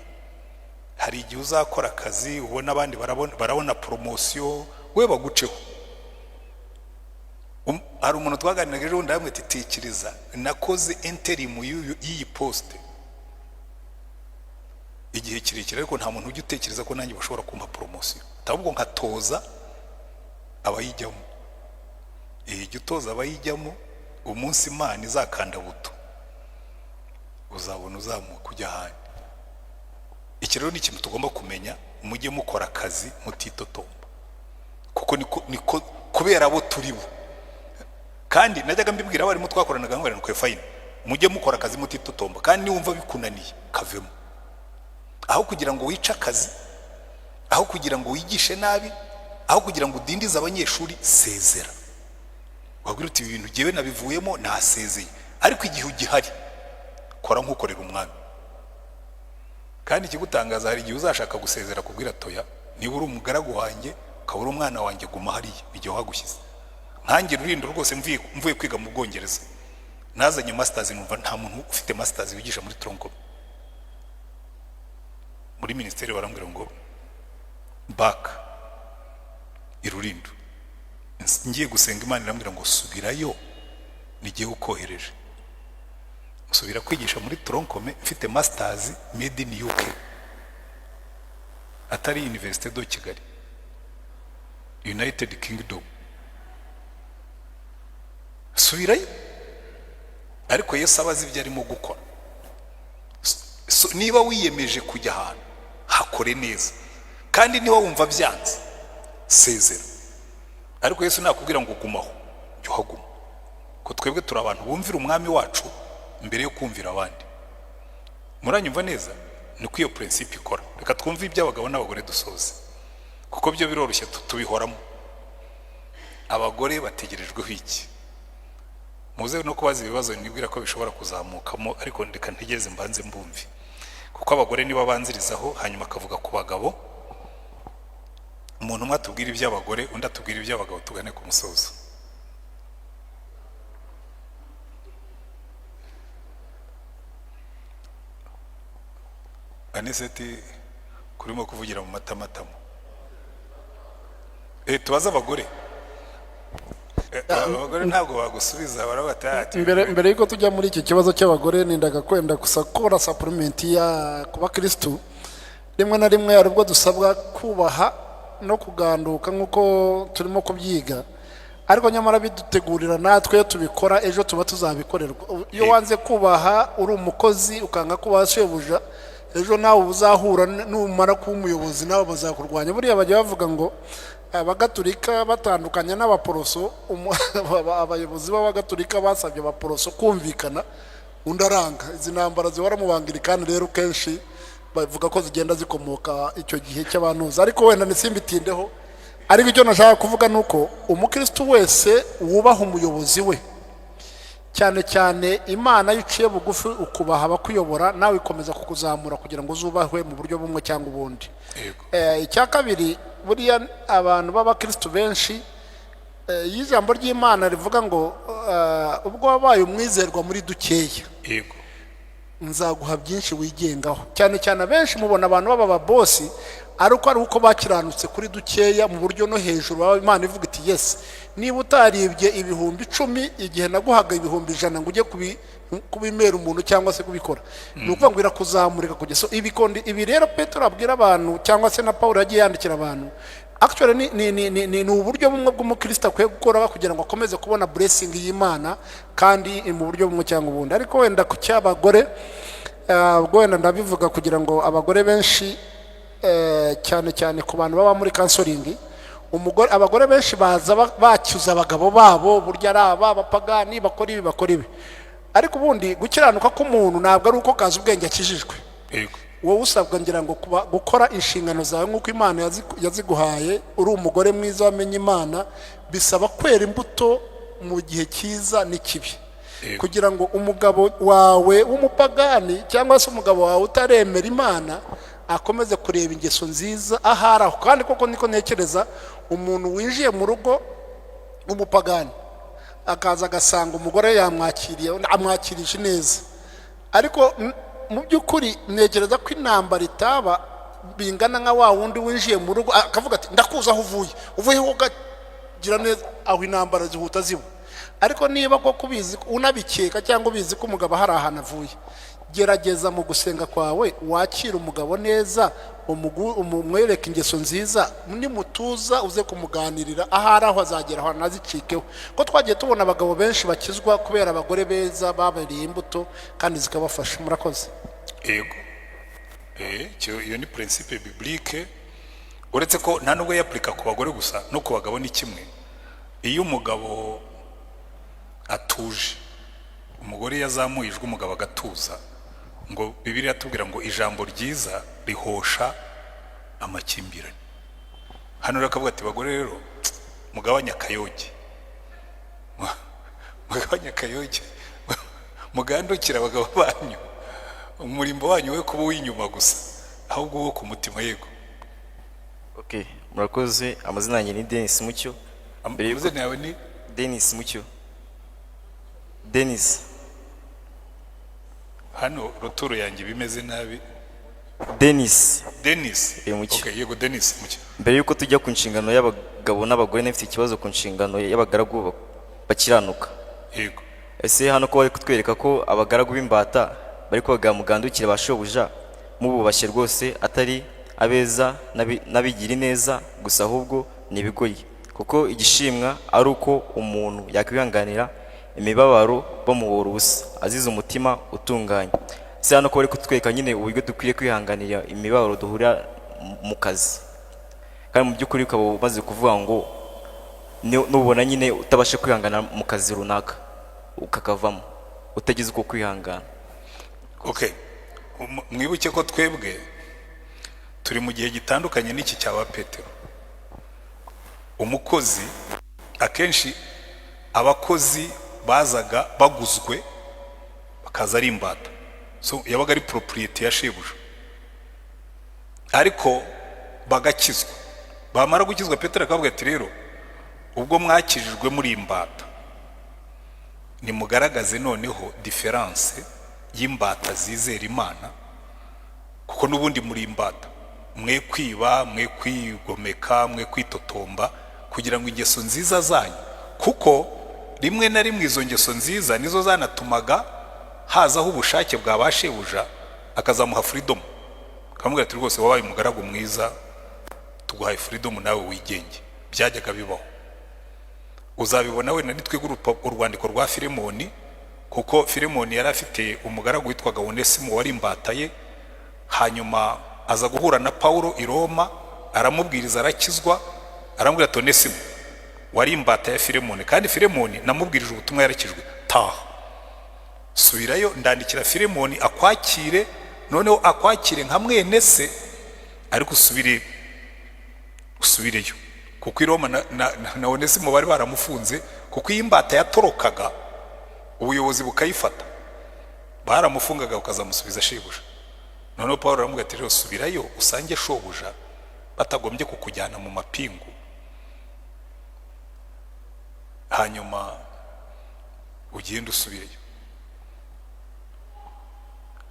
hari igihe uzakora akazi ubona abandi barabona promotion, we baguceho. Hari umuntu twaganiraga rero ndamwe titikiriza, nakoze interim y'iyi poste igihe kirekire, ariko nta muntu ujya utekereza ko nanjye bashobora kumpa promotion. Tabwo nkatoza abayijyamo, ijya utoza abayijyamo, umunsi Imana izakanda buto uzabona uzamuka kujya handi. Iki rero ni ikintu tugomba kumenya, mujye mukora akazi mutitotomba, kuko niko kubera abo turibo. Kandi najyaga mbibwira abari mutwakoranaga ngo rero fine, mujye mukora akazi mutitotomba, kandi niwumva bikunaniye kavemo. Aho kugira ngo wica akazi, aho kugira ngo wigishe nabi, aho kugira ngo udindize abanyeshuri, sezera. Wabwira uti ibintu giye nabivuyemo nasezeye, ariko igihe ugihari kora nkukorera umwami. Kandi ikigutangaza hari igihe uzashaka gusezera kubwira toya niba uri umugaragu wanjye ukaba uri umwana wanjye guma hariya igihe wagushyize. Nkanjye Rulindo rwose mvuye kwiga mu Bwongereza nazanye masters, numva nta muntu ufite masters wigisha muri tronco. Muri ministeri barambwira ngo back i Rulindo, ngiye gusenga Imana irambwira ngo subirayo nigiye ukohereje. Musubira kwigisha muri tronkome mfite masters made in UK, atari Université de Kigali, United Kingdom. Subirayo. Ariko Yesu abazi ibyo arimo gukora. Niba wiyemeje kujya ahantu hakore neza, kandi niba wumva byanze sezera. Ariko Yesu nakubwira ngo gumaho jya uhaguma, ko twebwe turi abantu bumvira umwami wacu mbere yo kumvira abandi. Muranyumva neza? Niko iyo principe ikora. Reka twumve iby'abagabo n'abagore dusoze, kuko byo biroroshye tubihoramo. Abagore bategerejweho iki? Muze no kubaza ibibazo nibwira ko bishobora kuzamukamo, ariko ndeka ntegeze mbanze mbumvi, kuko abagore niba banzirizaho hanyuma akavuga ku bagabo. Umuntu umwe atubwira iby'abagore, undi atubwira iby'abagabo, tugane ku musozo. Aniseti kurimo kuvugira mu matamatamo. Tubaza abagore. Abagore ntabwo bagusubiza, barabata mbere yuko tujya muri iki kibazo cy'abagore nindaga kwenda gusakora supplement ya kuba Kristo. Rimwe na rimwe ari ubwo dusabwa kubaha no kuganduka nkuko turimo kubyiga, ariko nyamara bidutegurira natwe tubikora ejo tuba tuzabikorerwa. Iyo wanze kubaha uri umukozi ukanga kubaha shebuja, ejo nawe uzahura numara kuba umuyobozi nawe bazakurwanya. Buriya bajya bavuga ngo abagatulika batandukanye n'abaporoso, abayobozi b'abagatulika basabye abaporoso kumvikana, undi aranga. Izi ntambara zihora mu bangirikani rero kenshi bavuga ko zigenda zikomoka icyo gihe cy'abantuza, ariko wenda nisimbitindeho. Ariko icyo nashaka kuvuga nuko umukristo wese wubaha umuyobozi we, cyane cyane Imana yiciye bugufi ukubaha abakuyobora, nawe ikomeza kukuzamura kugira ngo uzubahwe mu buryo bumwe cyangwa ubundi. Icya kabiri, buriya abantu b'abakristo benshi y'ijambo ry'Imana rivuga ngo ubwo wabaye umwizerwa muri dukeya nzaguha byinshi wigengaho. Cyane cyane benshi mubona abantu baba bosi ari uko bakiranutse kuri dukeya mu buryo no hejuru. Imana ivuga iti yes, niba utaribye ibihumbi 10 igihe naguhaga ibihumbi 100 ngo ujye kubimera umuntu cyangwa se kubikora, nukuvuga ngo irakuzamurika kujya. So ibi rero Petero abwira abantu cyangwa se na Paulo yagiye yandikira abantu, actually ni uburyo bumwe bw'umukristo akwiye gukora kugira ngo akomeze kubona blessing y'Imana, kandi mu buryo bumwe cyangwa ubundi. Ariko wenda ku cy'abagore, wenda ndabivuga kugira ngo abagore benshi cyane cyane ku bantu baba muri counseling, abagore benshi baza bacyuza abagabo babo burya ari abapagani bakora ibi. Ariko ubundi gukiranuka k'umuntu ntabwo ari uko kaza ubwenge akijijwe. Wowe usabwa ngira ngo gukora inshingano zawe nk'uko Imana yaziguhaye. Uri umugore mwiza wamenye Imana, bisaba kwera imbuto mu gihe cyiza n'ikibi, kugira ngo umugabo wawe w'umupagani cyangwa se umugabo wawe utaremera Imana akomeze kureba ingeso nziza ahari aho. Kandi koko niko ntekereza, umuntu winjiye mu rugo umupagani akaza agasanga umugore yamwakiriye, amwakirije neza, ariko mu by'ukuri ntekereza ko intambara itaba bingana nka wa wundi winjiye mu rugo akavuga ati ndakuza aho uvuye ukagira neza, aho intambara zihuta ziba. Ariko niba koko ubizi unabikeka cyangwa ubizi ko umugabo hari ahantu avuye, gerageza mu gusenga kwawe wakira umugabo neza, umwereke ingeso nziza, nimutuza uze kumuganirira ahari aho azagera aho nazicikeho. Ko twagiye tubona abagabo benshi bakizwa kubera abagore beza babariye imbuto kandi zikabafasha. Murakoze. Iyo ni principe biblique, uretse ko nta nubwo yaplika ku bagore gusa, no ku bagabo ni kimwe. Iyo umugabo atuje, umugore yazamuye ijwi umugabo agatuza, ngo Bibiliya tubwira ngo ijambo ryiza rihosha amakimbirane. Hano rakavuga ati bagore rero mugabanya akayoge, mugandukira abagabo banyu, umurimbo wanyu we kuba w'inyuma gusa ahubwo wo ku mutima. Okay, murakoze. Amazina yanjye ni Dennis Mucyo. Amazina yawe ni Dennis Mucyo. Dennis. hano rotoro yanjye bimeze nabi. Dennis Mucyo. Okay, yego Dennis Mucyo. Mbere yuko tujya ku nshingano y'abagabo n'abagore, nafite ikibazo ku nshingano y'abagaragu bakiranuka. Yego. Ese hano ko bari kutwereka ko abagaragu b'imbata bari koga mugandukire bashobuja mububashye rwose, atari abeza nabigira neza gusa, ahubwo nibigoye, kuko igishimwa ari uko umuntu yakwihanganira imibabaro bamuhora ubusa azize umutima utunganye. Se hano ko bari kutwereka nyine uburyo dukwiye kwihanganira imibabaro duhura mu kazi, kandi mu by'ukuri ukaba umaze kuvuga ngo nubona nyine utabashe kwihangana mu kazi runaka ukakavamo utagize uko kwihangana. Okay, mwibuke ko twebwe turi mu gihe gitandukanye n'iki cya Petero. Umukozi akenshi abakozi bazaga baguzwe bakaza ari imbata, so yabaga ari propriety ya shebuja, ariko bagakizwa. Bamara gukizwa Petero akavuga ati rero ubwo mwakijijwe muri imbata, nimugaragaze noneho difference y'imbata zizera Imana, kuko n'ubundi muri imbata, mwe kwiba, mwe kwigomeka, mwe kwitotomba, kugira ngo ingeso nziza zanyu, kuko rimwe na rimwe izo ngeso nziza nizo zanatumaga hazaho ubushake bwa bashebuja akazamuha freedom, akamubwira ati rwose wabaye umugaragu mwiza, tuguhaye freedom nawe wigenge. Byajyaga bibaho. Uzabibona we nitwe urwandiko rwa Filemoni, kuko Filemoni yari afite umugaragu witwaga Onesimo wari imbata ye, hanyuma aza guhura na Paulo i Roma, aramubwiriza, arakizwa, aramubwira ati Onesimo wari imbata ya Filemoni, kandi Filemoni namubwirije ubutumwa yarakijwe, taha subirayo ndandikira Filemoni akwakire, noneho akwakire nka mwene se, ariko usubireyo, kuko i Roma na Onesimo bari baramufunze, kuko iyi imbata yatorokaga ubuyobozi bukayifata, baramufungaga ukazamusubiza shebuja. Noneho Paulo aramubwira ati rero subirayo usange shobuja batagombye kukujyana mu mapingu, hanyuma ugende usubireyo.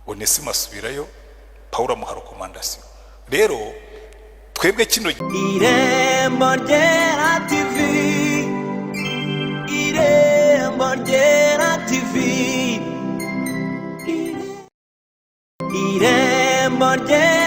Onesimo asubirayo, Paulo amuha rekomandasiyo. Rero twebwe kino Irembo ryera TV, Irembo ryera TV, Irembo ryera